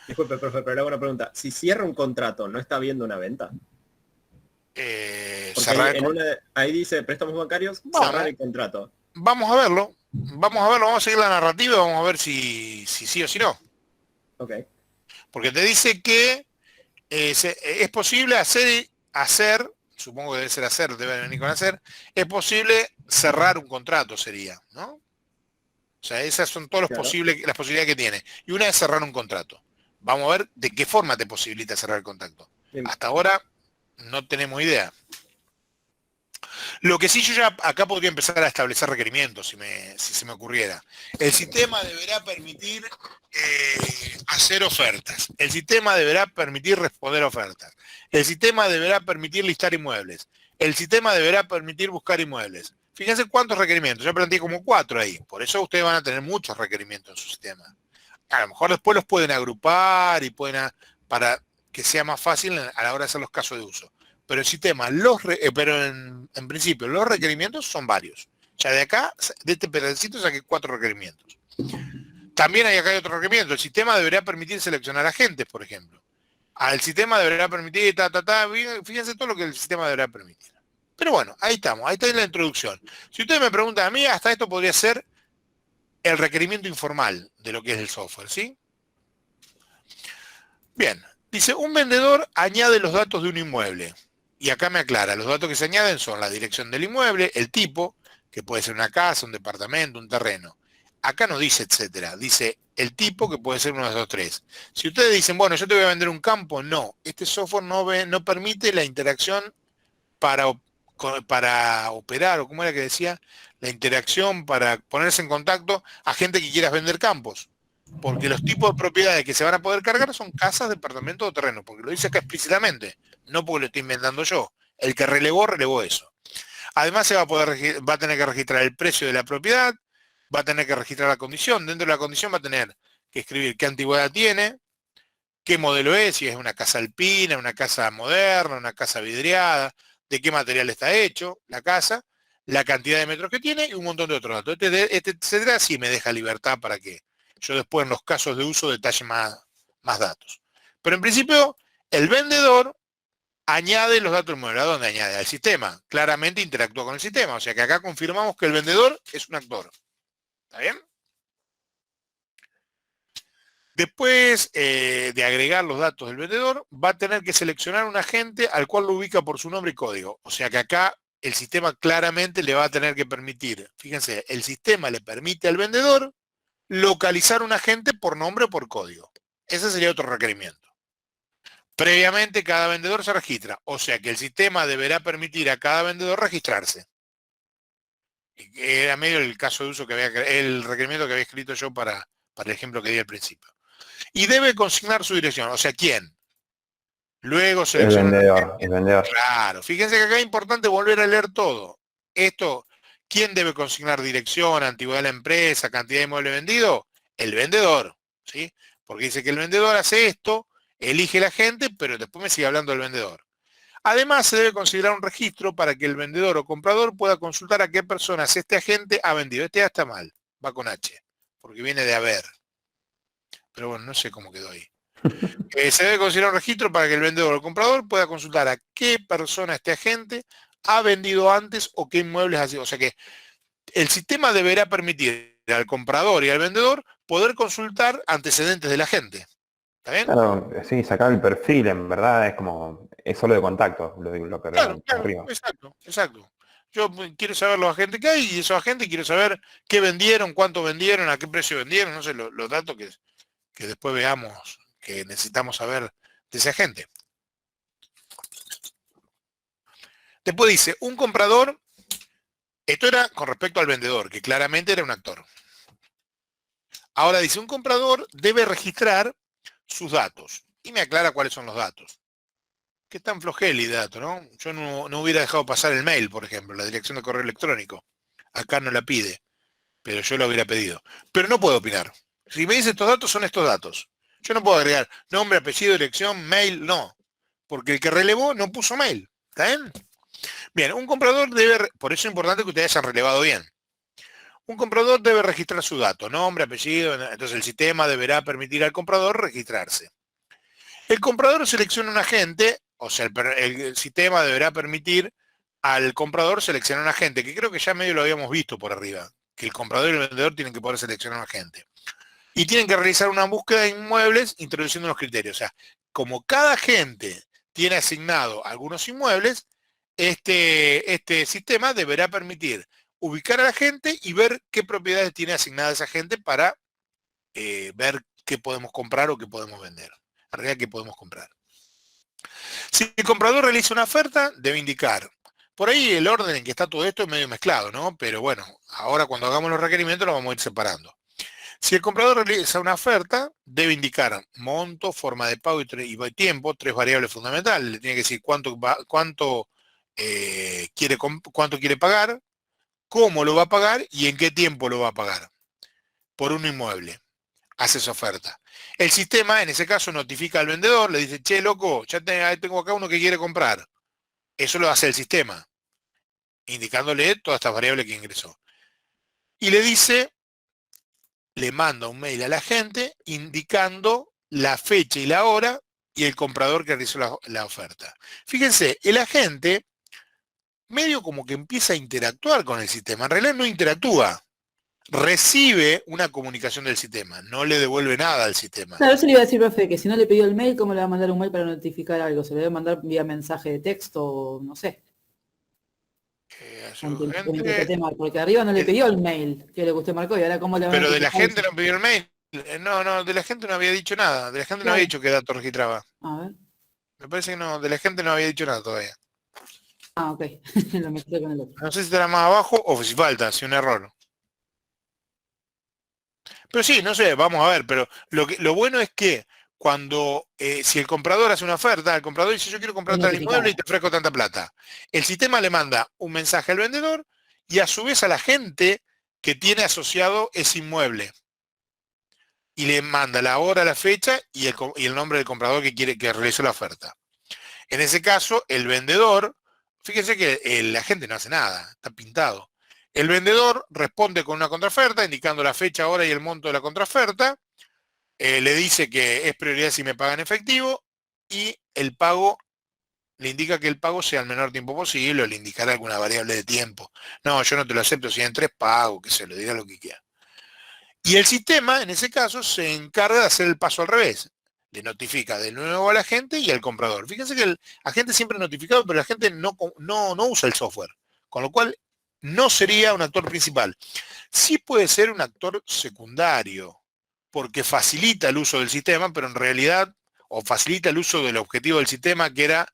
Disculpe, profe, pero le hago una pregunta. Si cierra un contrato, ¿no está viendo una venta? Ahí dice préstamos bancarios, cerrar el contrato. Vamos a verlo, vamos a seguir la narrativa y vamos a ver si sí o si no. Ok. Porque te dice que es posible hacer, supongo que debe ser hacer, debe venir con hacer, es posible cerrar un contrato sería, ¿no? O sea, esas son todas las posibilidades que tiene. Y una es cerrar un contrato. Vamos a ver de qué forma te posibilita cerrar el contacto. Bien. Hasta ahora no tenemos idea. Lo que sí yo ya acá podría empezar a establecer requerimientos, si se me ocurriera. El sistema deberá permitir hacer ofertas. El sistema deberá permitir responder ofertas. El sistema deberá permitir listar inmuebles. El sistema deberá permitir buscar inmuebles. Fíjense cuántos requerimientos. Yo planteé como 4 ahí. Por eso ustedes van a tener muchos requerimientos en su sistema. A lo mejor después los pueden agrupar y para que sea más fácil a la hora de hacer los casos de uso. Pero el sistema, pero en principio, los requerimientos son varios. Ya de acá, de este pedacito saqué 4 requerimientos. También hay otro requerimiento. El sistema deberá permitir seleccionar agentes, por ejemplo. El sistema deberá permitir, fíjense todo lo que el sistema deberá permitir. Pero bueno, ahí estamos, ahí está en la introducción. Si ustedes me preguntan a mí, hasta esto podría ser el requerimiento informal de lo que es el software, ¿sí? Bien, dice, un vendedor añade los datos de un inmueble. Y acá me aclara, los datos que se añaden son la dirección del inmueble, el tipo, que puede ser una casa, un departamento, un terreno. Acá no dice etcétera, dice el tipo, que puede ser uno de los 3. Si ustedes dicen, bueno, yo te voy a vender un campo, no. Este software no permite la interacción para operar, o como era que decía, la interacción para ponerse en contacto a gente que quiera vender campos. Porque los tipos de propiedades que se van a poder cargar son casas, departamentos o terrenos, porque lo dice acá explícitamente, no porque lo estoy inventando yo. El que relevó eso. Además va a tener que registrar el precio de la propiedad, va a tener que registrar la condición. Dentro de la condición va a tener que escribir qué antigüedad tiene, qué modelo es, si es una casa alpina, una casa moderna, una casa vidriada, de qué material está hecho la casa, la cantidad de metros que tiene y un montón de otros datos. Etcétera, sí me deja libertad para que yo después en los casos de uso detalle más datos. Pero en principio, el vendedor añade los datos del inmueble. ¿A dónde añade? Al sistema. Claramente interactúa con el sistema. O sea que acá confirmamos que el vendedor es un actor. ¿Está bien? Después de agregar los datos del vendedor, va a tener que seleccionar un agente al cual lo ubica por su nombre y código. O sea que acá el sistema claramente le va a tener que permitir, fíjense, el sistema le permite al vendedor localizar un agente por nombre o por código. Ese sería otro requerimiento. Previamente cada vendedor se registra, o sea que el sistema deberá permitir a cada vendedor registrarse. Era medio el caso de uso el requerimiento que había escrito yo para el ejemplo que di al principio. Y debe consignar su dirección, o sea, ¿quién? Luego El selecciona una vendedor, el vendedor. Claro, fíjense que acá es importante volver a leer todo. Esto, ¿quién debe consignar dirección, antigüedad de la empresa, cantidad de inmueble vendido? El vendedor, ¿sí? Porque dice que el vendedor hace esto, elige la gente, pero después me sigue hablando del vendedor. Además, se debe considerar un registro para que el vendedor o comprador pueda consultar a qué personas este agente ha vendido. Este ya está mal, va con H, porque viene de haber. Pero bueno, no sé cómo quedó ahí. Se debe considerar un registro para que el vendedor o el comprador pueda consultar a qué persona este agente ha vendido antes o qué inmuebles ha sido. O sea que el sistema deberá permitir al comprador y al vendedor poder consultar antecedentes del agente. ¿Está bien? Claro, sí, sacar el perfil, en verdad, es como, es solo de contacto, lo que Claro, veo claro, arriba. exacto, exacto. Yo quiero saber los agentes que hay y esos agentes quiero saber qué vendieron, cuánto vendieron, a qué precio vendieron, no sé, los datos que después veamos que necesitamos saber de ese agente. Después dice, un comprador, esto era con respecto al vendedor, que claramente era un actor. Ahora dice, un comprador debe registrar sus datos. Y me aclara cuáles son los datos. Qué tan flojeli de datos, ¿no? Yo no hubiera dejado pasar el mail, por ejemplo, la dirección de correo electrónico. Acá no la pide, pero yo lo hubiera pedido. Pero no puedo opinar. Si me dice estos datos, son estos datos. Yo no puedo agregar nombre, apellido, dirección, mail, no. Porque el que relevó no puso mail. ¿Está bien? Bien, un comprador debe, por eso es importante que ustedes hayan relevado bien. Un comprador debe registrar su dato, nombre, apellido, entonces el sistema deberá permitir al comprador registrarse. El comprador selecciona un agente, o sea, el sistema deberá permitir al comprador seleccionar un agente, que creo que ya medio lo habíamos visto por arriba, que el comprador y el vendedor tienen que poder seleccionar un agente. Y tienen que realizar una búsqueda de inmuebles introduciendo unos criterios. O sea, como cada agente tiene asignado algunos inmuebles, este sistema deberá permitir ubicar a la gente y ver qué propiedades tiene asignada esa gente para ver qué podemos comprar o qué podemos vender. En realidad, qué podemos comprar. Si el comprador realiza una oferta, debe indicar. Por ahí el orden en que está todo esto es medio mezclado, ¿no? Pero bueno, ahora cuando hagamos los requerimientos lo vamos a ir separando. Si el comprador realiza una oferta, debe indicar monto, forma de pago y tiempo, tres variables fundamentales. Le tiene que decir cuánto quiere pagar, cómo lo va a pagar y en qué tiempo lo va a pagar por un inmueble. Hace esa oferta. El sistema, en ese caso, notifica al vendedor, le dice, che, loco, ya tengo acá uno que quiere comprar. Eso lo hace el sistema, indicándole todas estas variables que ingresó. Y le dice, le manda un mail a la gente indicando la fecha y la hora y el comprador que realizó la oferta. Fíjense, el agente medio como que empieza a interactuar con el sistema. En realidad no interactúa. Recibe una comunicación del sistema, no le devuelve nada al sistema. Claro, eso le iba a decir, profe, que si no le pidió el mail, ¿cómo le va a mandar un mail para notificar algo? ¿Se le debe mandar vía mensaje de texto o no sé? Porque arriba no le pidió el mail, que es lo que usted marcó, y ahora cómo le va a Pero de la notificar gente no pidió el mail. No, de la gente no había dicho nada. De la gente no había dicho qué datos registraba. A ver. Me parece que no, de la gente no había dicho nada todavía. Ah, ok. Lo mezclé con el otro. No sé si estará más abajo o si falta, si un error. Pero sí, no sé, vamos a ver, pero lo bueno es que cuando, si el comprador hace una oferta, el comprador dice yo quiero comprar tal inmueble y te ofrezco tanta plata. El sistema le manda un mensaje al vendedor y a su vez a la gente que tiene asociado ese inmueble. Y le manda la hora, la fecha y el nombre del comprador que realizó la oferta. En ese caso, el vendedor, fíjense que la gente no hace nada, está pintado. El vendedor responde con una contraoferta, indicando la fecha, hora y el monto de la contraoferta. Le dice que es prioridad si me pagan efectivo y el pago, le indica que el pago sea el menor tiempo posible o le indicará alguna variable de tiempo. No, yo no te lo acepto si en 3 pagos, que se lo diga lo que quiera. Y el sistema, en ese caso, se encarga de hacer el paso al revés. Le notifica de nuevo a la gente y al comprador. Fíjense que el agente siempre es notificado, pero la gente no usa el software. Con lo cual, no sería un actor principal. Sí puede ser un actor secundario, porque facilita el uso del sistema, pero en realidad, o facilita el uso del objetivo del sistema, que era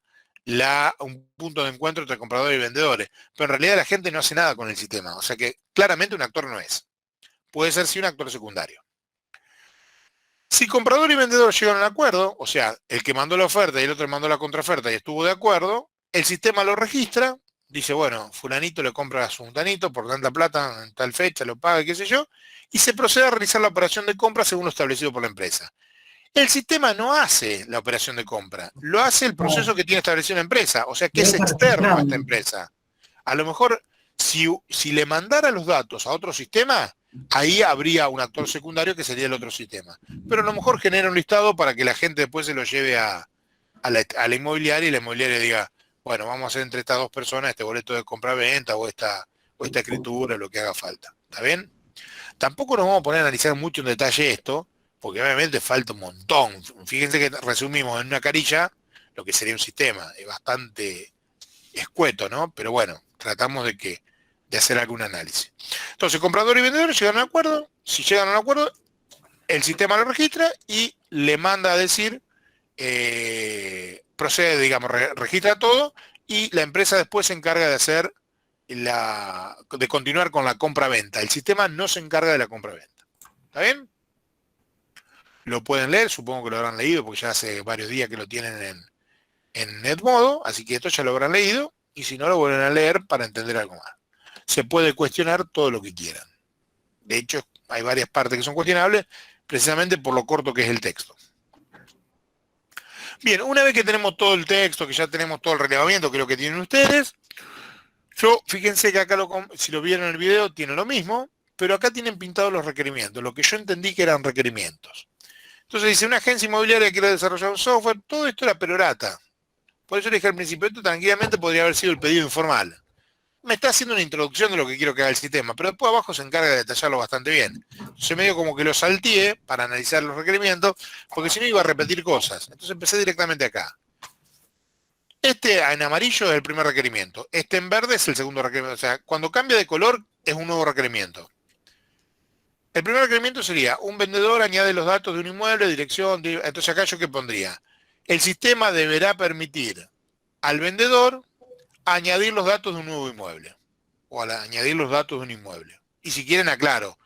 un punto de encuentro entre compradores y vendedores. Pero en realidad la gente no hace nada con el sistema. O sea que claramente un actor no es. Puede ser sí un actor secundario. Si comprador y vendedor llegan a un acuerdo, o sea, el que mandó la oferta y el otro mandó la contraoferta y estuvo de acuerdo, el sistema lo registra, dice, bueno, fulanito le compra a sultanito por tanta plata en tal fecha, lo paga, qué sé yo, y se procede a realizar la operación de compra según lo establecido por la empresa. El sistema no hace la operación de compra, lo hace el proceso que tiene establecido la empresa, o sea que es externo a esta empresa. A lo mejor, si le mandara los datos a otro sistema, ahí habría un actor secundario que sería el otro sistema. Pero a lo mejor genera un listado para que la gente después se lo lleve a la inmobiliaria y la inmobiliaria diga, bueno, vamos a hacer entre estas dos personas este boleto de compra-venta o esta escritura, lo que haga falta. ¿Está bien? Tampoco nos vamos a poner a analizar mucho en detalle esto, porque obviamente falta un montón. Fíjense que resumimos en una carilla lo que sería un sistema. Es bastante escueto, ¿no? Pero bueno, tratamos de hacer algún análisis. Entonces, comprador y vendedor llegan a un acuerdo. Si llegan a un acuerdo, el sistema lo registra y le manda a decir, procede, digamos, registra todo y la empresa después se encarga de hacer de continuar con la compra-venta. El sistema no se encarga de la compra-venta. ¿Está bien? Lo pueden leer, supongo que lo habrán leído porque ya hace varios días que lo tienen en NetModo, así que esto ya lo habrán leído y si no lo vuelven a leer para entender algo más. Se puede cuestionar todo lo que quieran. De hecho, hay varias partes que son cuestionables precisamente por lo corto que es el texto. Bien, una vez que tenemos todo el texto, que ya tenemos todo el relevamiento, que es lo que tienen ustedes, fíjense que acá, si lo vieron en el video, tiene lo mismo, pero acá tienen pintados los requerimientos, lo que yo entendí que eran requerimientos. Entonces dice, una agencia inmobiliaria quiere desarrollar un software, todo esto era perorata. Por eso le dije al principio, esto tranquilamente podría haber sido el pedido informal. Me está haciendo una introducción de lo que quiero que haga el sistema, pero después abajo se encarga de detallarlo bastante bien. Entonces medio como que lo salteé para analizar los requerimientos, porque si no iba a repetir cosas. Entonces empecé directamente acá. Este en amarillo es el primer requerimiento. Este en verde es el segundo requerimiento. O sea, cuando cambia de color es un nuevo requerimiento. El primer requerimiento sería, un vendedor añade los datos de un inmueble, dirección, entonces acá yo qué pondría. El sistema deberá permitir al vendedor añadir los datos de un nuevo inmueble. O añadir los datos de un inmueble. Y si quieren aclaro,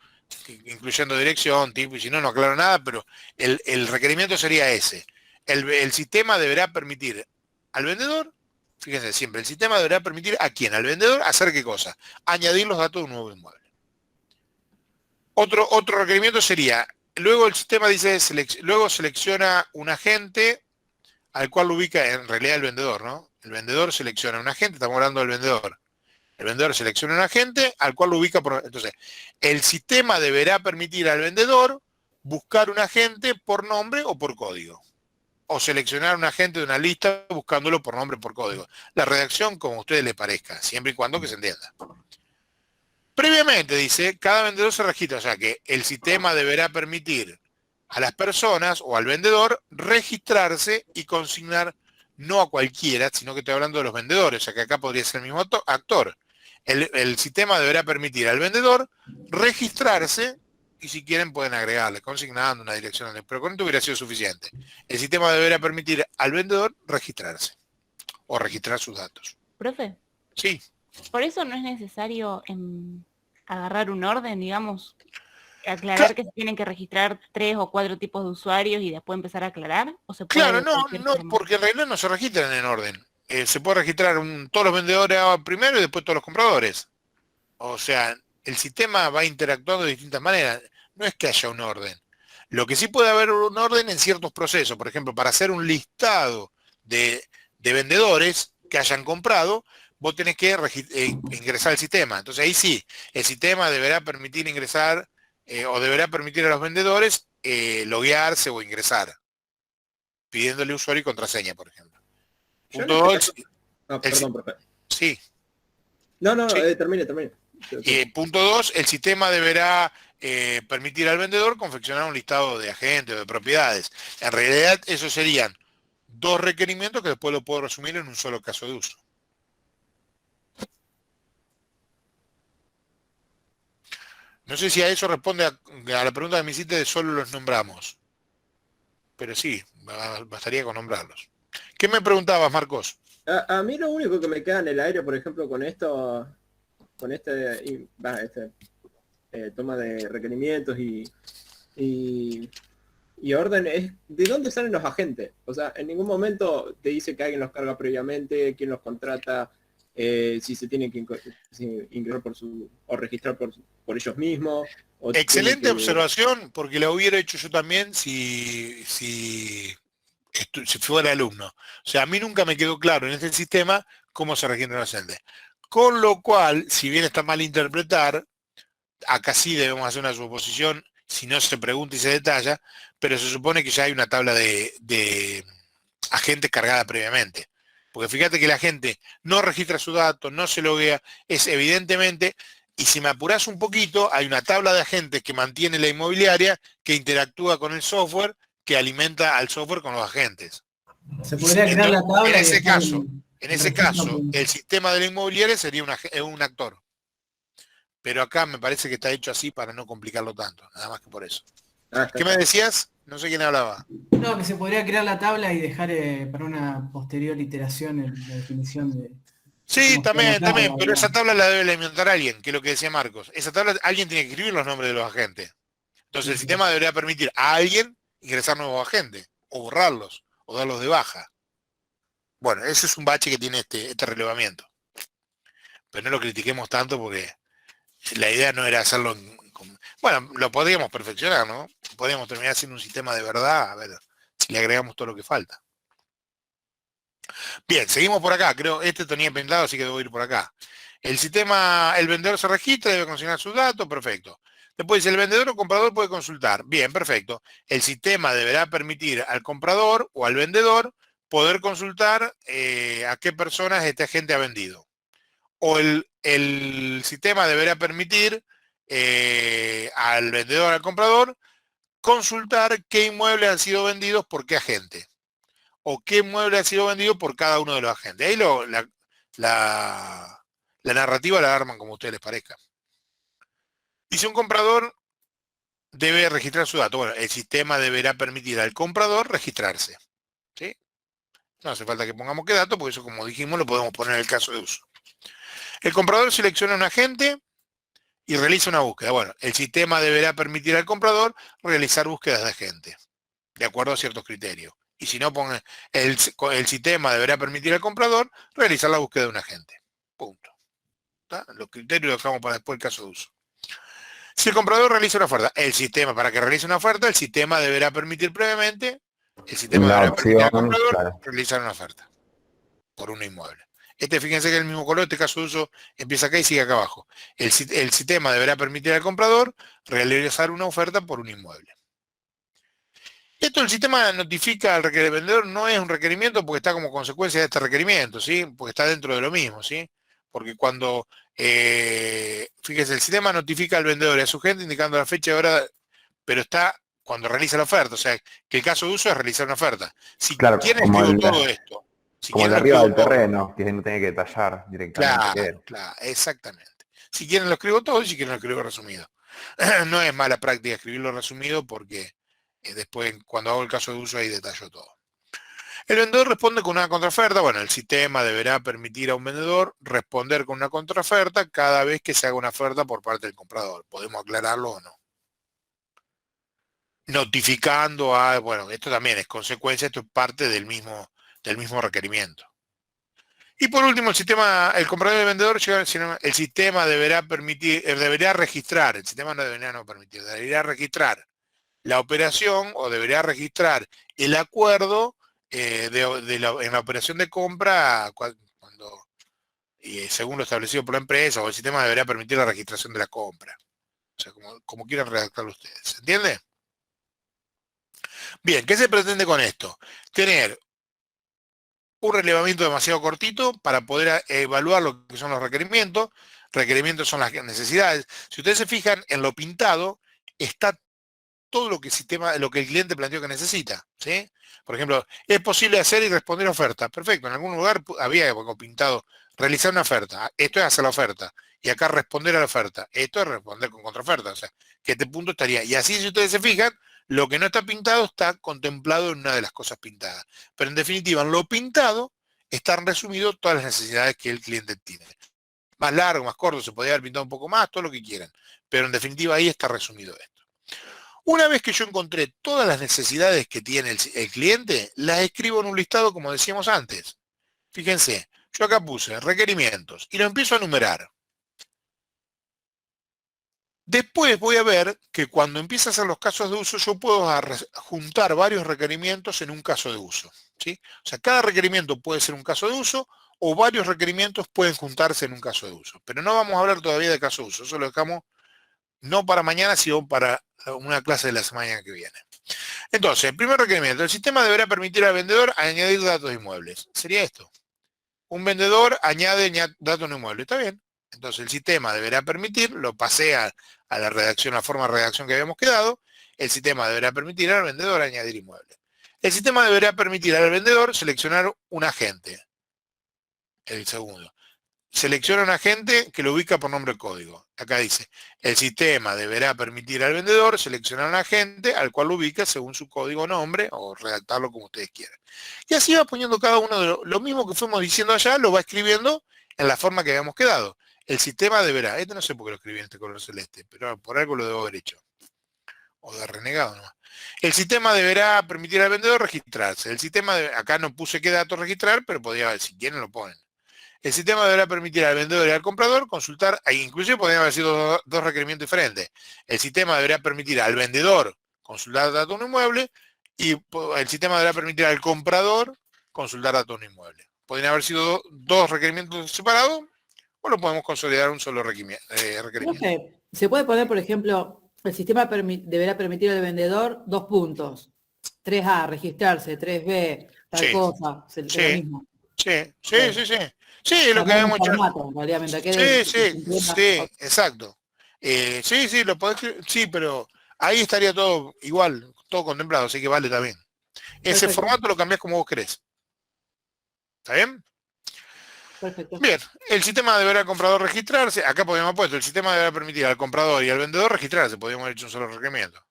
incluyendo dirección, tipo, y si no, no aclaro nada, pero el requerimiento sería ese. El sistema deberá permitir al vendedor, fíjense siempre, el sistema deberá permitir a quién, al vendedor, hacer qué cosa, añadir los datos de un nuevo inmueble. Otro requerimiento sería, luego el sistema dice, luego selecciona un agente al cual lo ubica, en realidad el vendedor, ¿no? El vendedor selecciona un agente, estamos hablando del vendedor. El vendedor selecciona un agente al cual lo ubica por... Entonces, el sistema deberá permitir al vendedor buscar un agente por nombre o por código. O seleccionar un agente de una lista buscándolo por nombre o por código. La redacción como a ustedes les parezca, siempre y cuando que se entienda. Previamente, dice, cada vendedor se registra, o sea que el sistema deberá permitir a las personas o al vendedor registrarse y consignar no a cualquiera, sino que estoy hablando de los vendedores, o sea que acá podría ser el mismo actor. El sistema deberá permitir al vendedor registrarse y si quieren pueden agregarle, consignando una dirección, pero con esto hubiera sido suficiente. El sistema deberá permitir al vendedor registrarse o registrar sus datos. Profe. Sí. Por eso no es necesario agarrar un orden, digamos, aclarar que se tienen que registrar 3 o 4 tipos de usuarios y después empezar a aclarar, o se puede. Claro, no, porque en realidad no se registran en orden. Se puede registrar todos los vendedores primero y después todos los compradores. O sea, el sistema va interactuando de distintas maneras. No es que haya un orden. Lo que sí puede haber un orden en ciertos procesos. Por ejemplo, para hacer un listado de vendedores que hayan comprado, vos tenés que ingresar al sistema. Entonces ahí sí, el sistema deberá permitir ingresar o deberá permitir a los vendedores loguearse o ingresar, pidiéndole usuario y contraseña, por ejemplo. Punto 2. Perdón, profe. Sí. No, sí. Termine. Punto 2, el sistema deberá permitir al vendedor confeccionar un listado de agentes o de propiedades. En realidad, esos serían 2 requerimientos que después lo puedo resumir en un solo caso de uso. No sé si a eso responde a la pregunta que me hiciste de solo los nombramos. Pero sí, bastaría con nombrarlos. ¿Qué me preguntabas, Marcos? A mí lo único que me queda en el aire, por ejemplo, con esto, con toma de requerimientos y Y orden es de dónde salen los agentes. O sea, en ningún momento te dice que alguien los carga previamente, quién los contrata, si se tienen que ingresar o registrar por ellos mismos. O Excelente observación, porque la hubiera hecho yo también si fuera alumno. O sea, a mí nunca me quedó claro en este sistema cómo se registran los agentes. Con lo cual, si bien está mal interpretar, acá sí debemos hacer una suposición, si no se pregunta y se detalla, pero se supone que ya hay una tabla de agentes cargada previamente. Porque fíjate que la gente no registra su dato, no se loguea, es evidentemente, y si me apurás un poquito, hay una tabla de agentes que mantiene la inmobiliaria, que interactúa con el software, que alimenta al software con los agentes. Se podría crear la tabla. En ese caso, el sistema de la inmobiliaria sería un actor. Pero acá me parece que está hecho así para no complicarlo tanto, nada más que por eso. ¿Qué me decías? No sé quién hablaba. No, que se podría crear la tabla y dejar para una posterior iteración en la definición de... Sí, también, pero esa tabla la debe alimentar alguien, que es lo que decía Marcos. Esa tabla, alguien tiene que escribir los nombres de los agentes. Entonces el sistema debería permitir a alguien ingresar nuevos agentes, o borrarlos, o darlos de baja. Bueno, ese es un bache que tiene este relevamiento. Pero no lo critiquemos tanto porque la idea no era hacerlo... Bueno, lo podríamos perfeccionar, ¿no? Podríamos terminar siendo un sistema de verdad, a ver si le agregamos todo lo que falta. Bien, seguimos por acá. Creo este tenía pensado, así que debo ir por acá. El sistema, el vendedor se registra, debe consignar sus datos, perfecto. Después dice, el vendedor o comprador puede consultar. Bien, perfecto. El sistema deberá permitir al comprador o al vendedor poder consultar a qué personas este agente ha vendido. O el sistema deberá permitir al vendedor o al comprador consultar qué inmuebles han sido vendidos por qué agente. O qué inmueble ha sido vendido por cada uno de los agentes. Ahí la narrativa la arman como a ustedes les parezca. Dice un comprador debe registrar su dato. Bueno, el sistema deberá permitir al comprador registrarse. ¿Sí? No hace falta que pongamos qué dato, porque eso, como dijimos, lo podemos poner en el caso de uso. El comprador selecciona un agente y realiza una búsqueda. Bueno, el sistema deberá permitir al comprador realizar búsquedas de agente, de acuerdo a ciertos criterios. Y si no, el sistema deberá permitir al comprador realizar la búsqueda de un agente. Punto. ¿Está? Los criterios los dejamos para después el caso de uso. Si el comprador realiza una oferta, para que realice una oferta, el sistema deberá permitir previamente, al comprador realizar una oferta por un inmueble. Fíjense que el mismo color, este caso de uso, empieza acá y sigue acá abajo. El sistema deberá permitir al comprador realizar una oferta por un inmueble. Esto el sistema notifica al vendedor, no es un requerimiento porque está como consecuencia de este requerimiento, ¿sí? Porque está dentro de lo mismo, ¿sí? Porque cuando, fíjese, el sistema notifica al vendedor y a su gente indicando la fecha y hora, pero está cuando realiza la oferta, o sea, que el caso de uso es realizar una oferta. Si quieren escribo todo esto. Como el de arriba del terreno, que no tiene que detallar directamente. Claro, exactamente. Si quieren lo escribo todo y si quieren lo escribo resumido. No es mala práctica escribirlo resumido porque después cuando hago el caso de uso ahí detallo todo. El vendedor responde con una contraoferta. Bueno, el sistema deberá permitir a un vendedor responder con una contraoferta cada vez que se haga una oferta por parte del comprador. ¿Podemos aclararlo o no? Notificando bueno, esto también es consecuencia, esto es parte del mismo requerimiento. Y por último, el comprador y el vendedor, el sistema deberá registrar, el sistema no debería permitir, debería registrar la operación o debería registrar el acuerdo en la operación de compra según lo establecido por la empresa, o el sistema debería permitir la registración de la compra. O sea, como quieran redactarlo ustedes. ¿Se entiende? Bien, ¿qué se pretende con esto? Tener un relevamiento demasiado cortito para poder evaluar lo que son los requerimientos. Requerimientos son las necesidades. Si ustedes se fijan en lo pintado, está todo lo que el cliente planteó que necesita, ¿sí? Por ejemplo, es posible hacer y responder ofertas. Perfecto, en algún lugar había pintado realizar una oferta. Esto es hacer la oferta. Y acá responder a la oferta. Esto es responder con contraoferta. O sea, que este punto estaría. Y así, si ustedes se fijan, lo que no está pintado está contemplado en una de las cosas pintadas. Pero en definitiva, en lo pintado están resumidos todas las necesidades que el cliente tiene. Más largo, más corto, se podría haber pintado un poco más, todo lo que quieran. Pero en definitiva ahí está resumido esto. Una vez que yo encontré todas las necesidades que tiene el cliente, las escribo en un listado como decíamos antes. Fíjense, yo acá puse requerimientos y lo empiezo a enumerar. Después voy a ver que cuando empiece a hacer los casos de uso, yo puedo juntar varios requerimientos en un caso de uso, ¿sí? O sea, cada requerimiento puede ser un caso de uso o varios requerimientos pueden juntarse en un caso de uso. Pero no vamos a hablar todavía de caso de uso, eso lo dejamos no para mañana, sino para una clase de la semana que viene. Entonces, el primer requerimiento, el sistema deberá permitir al vendedor añadir datos de inmuebles. Sería esto. Un vendedor añade datos de inmuebles. ¿Está bien? Entonces el sistema deberá permitir, lo pasé a la redacción, a la forma de redacción que habíamos quedado, el sistema deberá permitir al vendedor añadir inmuebles. El sistema deberá permitir al vendedor seleccionar un agente. El segundo. Selecciona un agente que lo ubica por nombre código. Acá dice, el sistema deberá permitir al vendedor seleccionar un agente al cual lo ubica según su código nombre o redactarlo como ustedes quieran. Y así va poniendo cada uno de lo mismo que fuimos diciendo allá, lo va escribiendo en la forma que habíamos quedado. El sistema deberá, no sé por qué lo escribí en este color celeste, pero por algo lo debo haber hecho. O de renegado nomás. El sistema deberá permitir al vendedor registrarse. El sistema, acá no puse qué datos registrar, pero podría haber, si quieren lo ponen. El sistema deberá permitir al vendedor y al comprador consultar, inclusive podrían haber sido dos requerimientos diferentes. El sistema deberá permitir al vendedor consultar datos de un inmueble y el sistema deberá permitir al comprador consultar datos de un inmueble. Podrían haber sido dos requerimientos separados o lo podemos consolidar en un solo requerimiento. No sé, se puede poner, por ejemplo, el sistema deberá permitir al vendedor 2 puntos. 3A, registrarse, 3B, tal Sí. cosa. Es lo mismo. Sí. Sí, es lo que habíamos hecho. Formato, en realidad, mientras quede Sí, exacto. Sí, lo podés escribir, sí, pero ahí estaría todo igual, todo contemplado, así que vale también. Ese Perfecto. formato lo cambiás como vos querés. ¿Está bien? Perfecto. Bien, el sistema deberá al comprador registrarse. Acá podríamos haber puesto, el sistema deberá permitir al comprador y al vendedor registrarse. Podríamos haber hecho un solo requerimiento.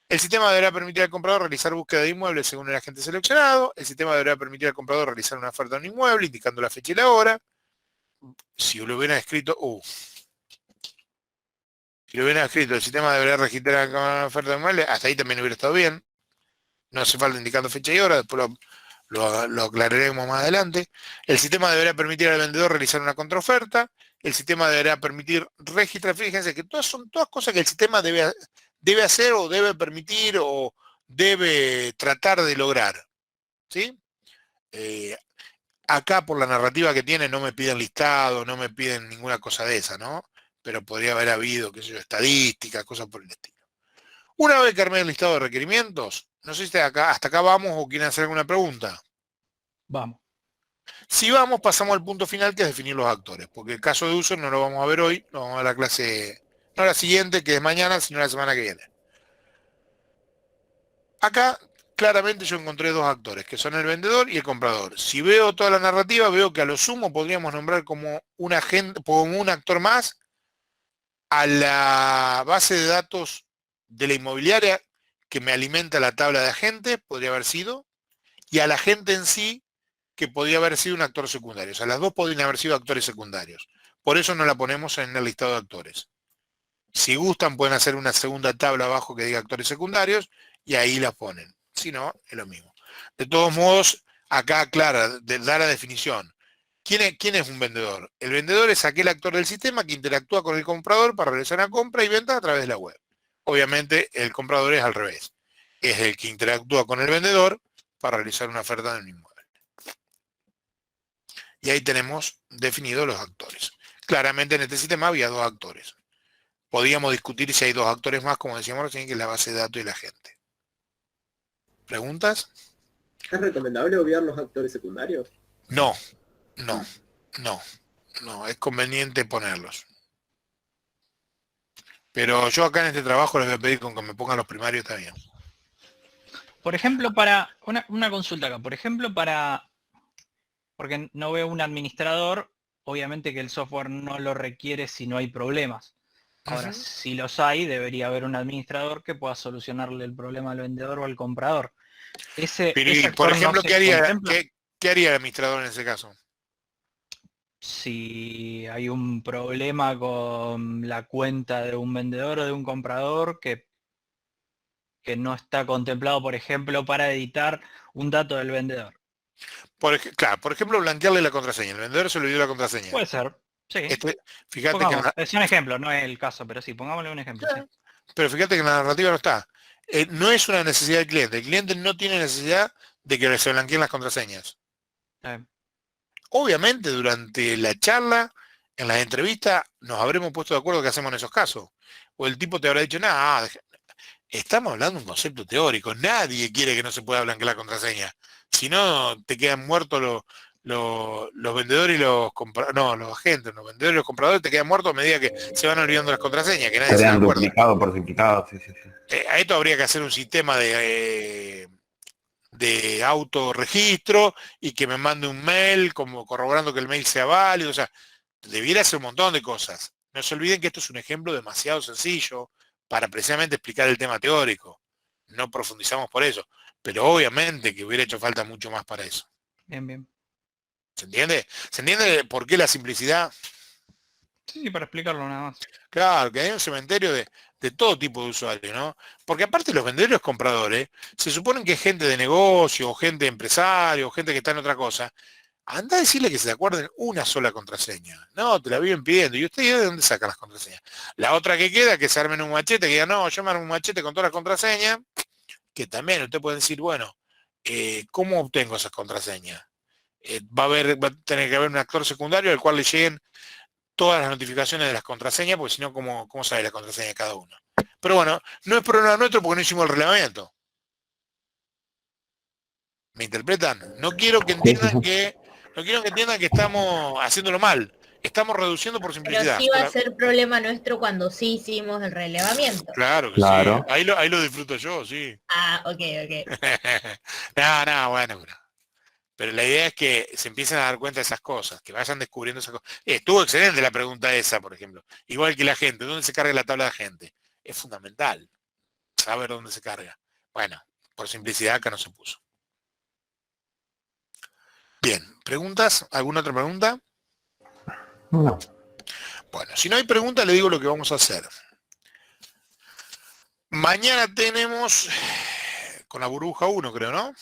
El sistema deberá permitir al comprador realizar búsqueda de inmuebles según el agente seleccionado. El sistema deberá permitir al comprador realizar una oferta de un inmueble, indicando la fecha y la hora. Si lo hubieran escrito, si lo hubieran escrito, el sistema deberá registrar una oferta de inmueble, hasta ahí también hubiera estado bien. No hace falta indicando fecha y hora, después lo aclararemos más adelante. El sistema deberá permitir al vendedor realizar una contraoferta. El sistema deberá permitir registrar, fíjense que son todas cosas que el sistema debe hacer o debe permitir o debe tratar de lograr. ¿Sí? Acá por la narrativa que tiene no me piden listado, no me piden ninguna cosa de esa, ¿no? Pero podría haber habido, qué sé yo, estadísticas, cosas por el estilo. Una vez que armé el listado de requerimientos, no sé si hasta acá vamos o quieren hacer alguna pregunta. Vamos. Si vamos, pasamos al punto final, que es definir los actores, porque el caso de uso no lo vamos a ver hoy, lo vamos a ver la clase, no la siguiente, que es mañana, sino la semana que viene. Acá, claramente yo encontré dos actores, que son el vendedor y el comprador. Si veo toda la narrativa, veo que a lo sumo podríamos nombrar como un agente, como un actor más a la base de datos de la inmobiliaria que me alimenta la tabla de agentes, podría haber sido, y al agente en sí, que podría haber sido un actor secundario. O sea, las dos podrían haber sido actores secundarios. Por eso no la ponemos en el listado de actores. Si gustan, pueden hacer una segunda tabla abajo que diga actores secundarios y ahí la ponen. Si no, es lo mismo. De todos modos, acá aclara, da la definición. ¿Quién es un vendedor? El vendedor es aquel actor del sistema que interactúa con el comprador para realizar una compra y venta a través de la web. Obviamente, el comprador es al revés. Es el que interactúa con el vendedor para realizar una oferta del inmueble. Y ahí tenemos definidos los actores. Claramente en este sistema había dos actores. Podríamos discutir si hay dos actores más, como decíamos recién, que es la base de datos y la gente. ¿Preguntas? ¿Es recomendable obviar los actores secundarios? No, es conveniente ponerlos. Pero yo acá en este trabajo les voy a pedir con que me pongan los primarios también. Por ejemplo, para una consulta acá, por ejemplo, porque no veo un administrador, obviamente que el software no lo requiere si no hay problemas. Ahora, si los hay, debería haber un administrador que pueda solucionarle el problema al vendedor o al comprador. Por ejemplo, ¿qué haría el administrador en ese caso? Si hay un problema con la cuenta de un vendedor o de un comprador, que que no está contemplado, por ejemplo, para editar un dato del vendedor. Claro, por ejemplo, blanquearle la contraseña. El vendedor se le dio la contraseña. Puede ser, sí. Fíjate Pongamos, que es un ejemplo, no es el caso, pero sí, pongámosle un ejemplo. Sí. pero fíjate que en la narrativa no está. No es una necesidad del cliente. El cliente no tiene necesidad de que se blanqueen las contraseñas. Obviamente, durante la charla, en las entrevistas, nos habremos puesto de acuerdo qué hacemos en esos casos. O el tipo te habrá dicho, nada, estamos hablando de un concepto teórico. Nadie quiere que no se pueda blanquear la contraseña. Si no, te quedan muertos los vendedores y los compradores. No, los agentes, los vendedores y los compradores te quedan muertos a medida que se van olvidando las contraseñas, que nadie se da Serían acuerdo. duplicado por duplicado, sí. A esto habría que hacer un sistema de autorregistro y que me mande un mail como corroborando que el mail sea válido. O sea, debiera hacer un montón de cosas. No se olviden que esto es un ejemplo demasiado sencillo para precisamente explicar el tema teórico. No profundizamos por eso. Pero obviamente que hubiera hecho falta mucho más para eso. Bien. ¿Se entiende? ¿Se entiende por qué la simplicidad? Sí, para explicarlo nada más. Claro, que hay un cementerio de todo tipo de usuarios, ¿no? Porque aparte los vendedores y los compradores, se suponen que es gente de negocio, o gente empresario, o gente que está en otra cosa. Anda a decirle que se acuerden una sola contraseña. No, te la viven pidiendo. ¿Y ustedes de dónde sacan las contraseñas? La otra que queda, que se armen un machete, que digan, no, yo me armo un machete con todas las contraseñas, que también usted puede decir, bueno, ¿cómo obtengo esas contraseñas? Va a tener que haber un actor secundario al cual le lleguen todas las notificaciones de las contraseñas, porque si no, ¿cómo sabe la contraseña de cada uno? Pero bueno, no es problema nuestro porque no hicimos el relevamiento. ¿Me interpretan? No quiero que entiendan que estamos haciéndolo mal. Estamos reduciendo por Pero simplicidad. sí va a ser problema nuestro cuando sí hicimos el relevamiento. Claro que Claro. sí. Ahí lo disfruto yo, sí. Ah, ok. No, bueno. Pero la idea es que se empiecen a dar cuenta de esas cosas, que vayan descubriendo esas cosas. Estuvo excelente la pregunta esa, por ejemplo. Igual que la gente, ¿dónde se carga la tabla de gente? Es fundamental saber dónde se carga. Bueno, por simplicidad acá no se puso. Bien, ¿preguntas? ¿Alguna otra pregunta? No. Bueno, si no hay pregunta, le digo lo que vamos a hacer. Mañana tenemos con la burbuja 1, creo, ¿no?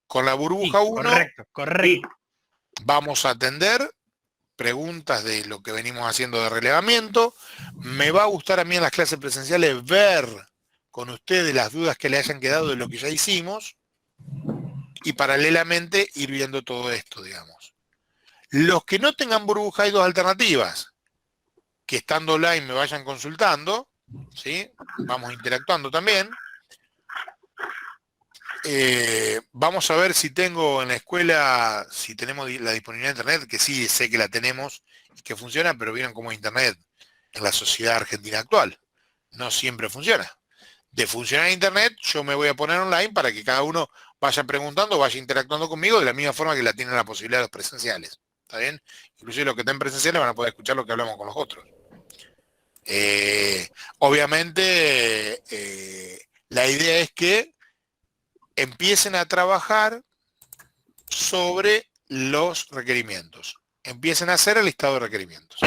Con la burbuja 1 correcto. Vamos a atender preguntas de lo que venimos haciendo de relevamiento. Me va a gustar a mí en las clases presenciales ver con ustedes las dudas que le hayan quedado de lo que ya hicimos y paralelamente ir viendo todo esto, digamos. Los que no tengan burbuja, hay dos alternativas. Que estando online me vayan consultando, ¿sí? Vamos interactuando también. Vamos a ver si tengo en la escuela, si tenemos la disponibilidad de internet, que sí sé que la tenemos y que funciona, pero vieron cómo es internet en la sociedad argentina actual. No siempre funciona. De funcionar internet, yo me voy a poner online para que cada uno vaya preguntando, vaya interactuando conmigo de la misma forma que la tienen la posibilidad de los presenciales. ¿Está bien? Inclusive los que estén presenciales van a poder escuchar lo que hablamos con los otros. Obviamente, la idea es que empiecen a trabajar sobre los requerimientos. Empiecen a hacer el listado de requerimientos.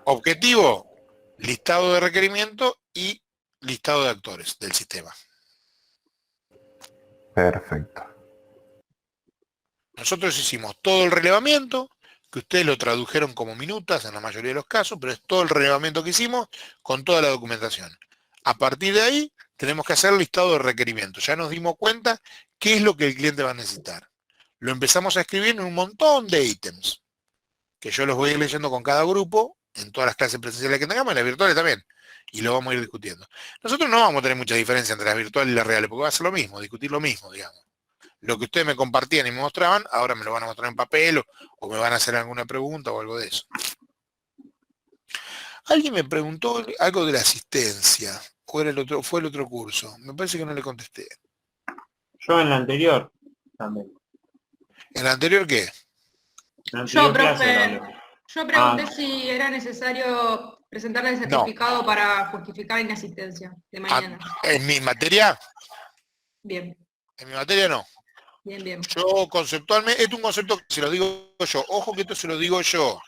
Objetivo, listado de requerimientos y listado de actores del sistema. Perfecto. Nosotros hicimos todo el relevamiento, que ustedes lo tradujeron como minutas en la mayoría de los casos, pero es todo el relevamiento que hicimos con toda la documentación. A partir de ahí, tenemos que hacer el listado de requerimientos. Ya nos dimos cuenta qué es lo que el cliente va a necesitar. Lo empezamos a escribir en un montón de ítems, que yo los voy a ir leyendo con cada grupo, en todas las clases presenciales que tengamos, en las virtuales también, y lo vamos a ir discutiendo. Nosotros no vamos a tener mucha diferencia entre las virtuales y las reales, porque va a ser lo mismo, discutir lo mismo, digamos. Lo que ustedes me compartían y me mostraban, ahora me lo van a mostrar en papel, o me van a hacer alguna pregunta o algo de eso. Alguien me preguntó algo de la asistencia. ¿O era fue el otro curso? Me parece que no le contesté. Yo en la anterior también. ¿En la anterior qué? Yo, profe, yo pregunté si era necesario presentarle el certificado para justificar la inasistencia de mañana. ¿En mi materia? Bien. En mi materia no. Bien. Yo conceptualmente, esto es un concepto que se lo digo yo. Ojo que esto se lo digo yo.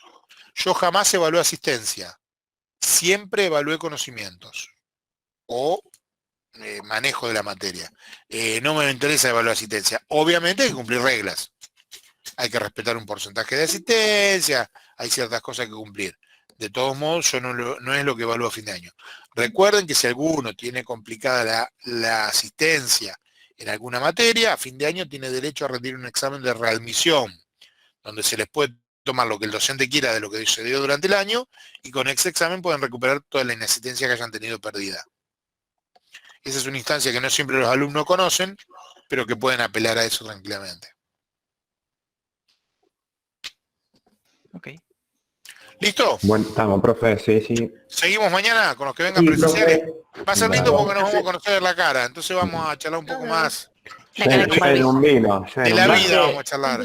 Yo jamás evalúo asistencia. siempre evalúe conocimientos o manejo de la materia. No me interesa evaluar asistencia. Obviamente hay que cumplir reglas. Hay que respetar un porcentaje de asistencia, hay ciertas cosas que cumplir. De todos modos, yo no es lo que evalúo a fin de año. Recuerden que si alguno tiene complicada la asistencia en alguna materia, a fin de año tiene derecho a rendir un examen de readmisión, donde se les puede tomar lo que el docente quiera de lo que sucedió durante el año, y con ese examen pueden recuperar toda la inasistencia que hayan tenido perdida. Esa es una instancia que no siempre los alumnos conocen, pero que pueden apelar a eso tranquilamente. Ok. ¿Listo? Bueno, estamos, profe, sí. Seguimos mañana con los que vengan presenciales. Va a ser lindo porque nos vamos a conocer la cara, entonces vamos a charlar un poco más Lleven un vino. de la vida, vamos a charlar.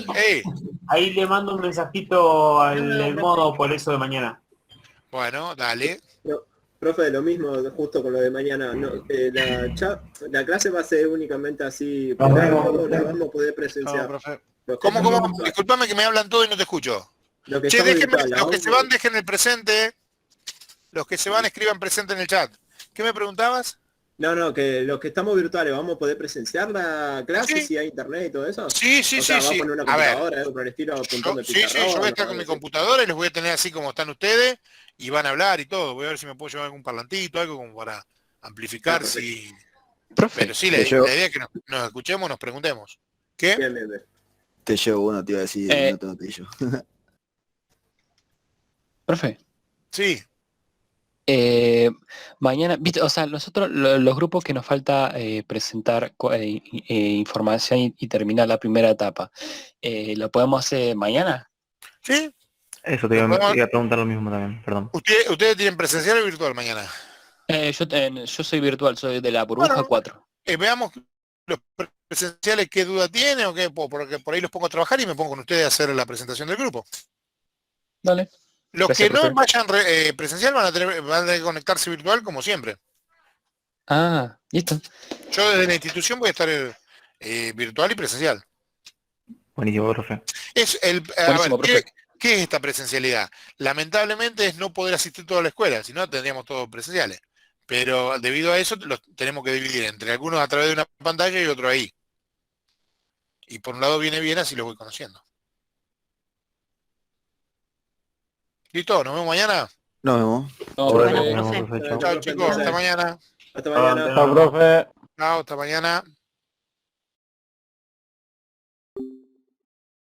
Ahí le mando un mensajito al modo por eso de mañana. Bueno, dale. Profe, lo mismo, justo con lo de mañana. No, la clase va a ser únicamente así, la vamos a poder presenciar. ¿Cómo? Disculpame que me hablan todo y no te escucho. Los que se van dejen el presente. Los que se van escriban presente en el chat. ¿Qué me preguntabas? No, que los que estamos virtuales, ¿vamos a poder presenciar la clase si hay internet y todo eso? Sí. ¿Vamos a poner una computadora, algo por el estilo, apuntando Sí, yo voy a estar con mi computadora y los voy a tener así como están ustedes y van a hablar y todo. Voy a ver si me puedo llevar algún parlantito, algo como para amplificar. Pero sí, la idea es que nos escuchemos, nos preguntemos. ¿Qué? Bien. Te llevo uno, te iba a decir, no te noté yo. Profe. Sí. Mañana, viste, o sea, nosotros los grupos que nos falta presentar información y terminar la primera etapa, ¿lo podemos hacer mañana? Sí. Eso te iba a preguntar lo mismo también, perdón. ¿Ustedes tienen presencial o virtual mañana? Yo soy virtual, soy de la burbuja 4. Veamos los presenciales qué duda tienen o qué, porque por ahí los pongo a trabajar y me pongo con ustedes a hacer la presentación del grupo. Dale. Los Gracias, que no profe. vayan presencial van a tener que conectarse virtual como siempre. Ah, listo. Yo desde la institución voy a estar virtual y presencial. Buenísimo, profe. ¿Qué es esta presencialidad? Lamentablemente es no poder asistir toda la escuela, si no tendríamos todos presenciales. Pero debido a eso los tenemos que dividir entre algunos a través de una pantalla y otro ahí. Y por un lado viene bien, así los voy conociendo. ¿Listo? ¿Nos vemos mañana? Nos vemos. Chao chicos, hasta mañana. Hasta mañana. Chao, profe. Chao, hasta mañana.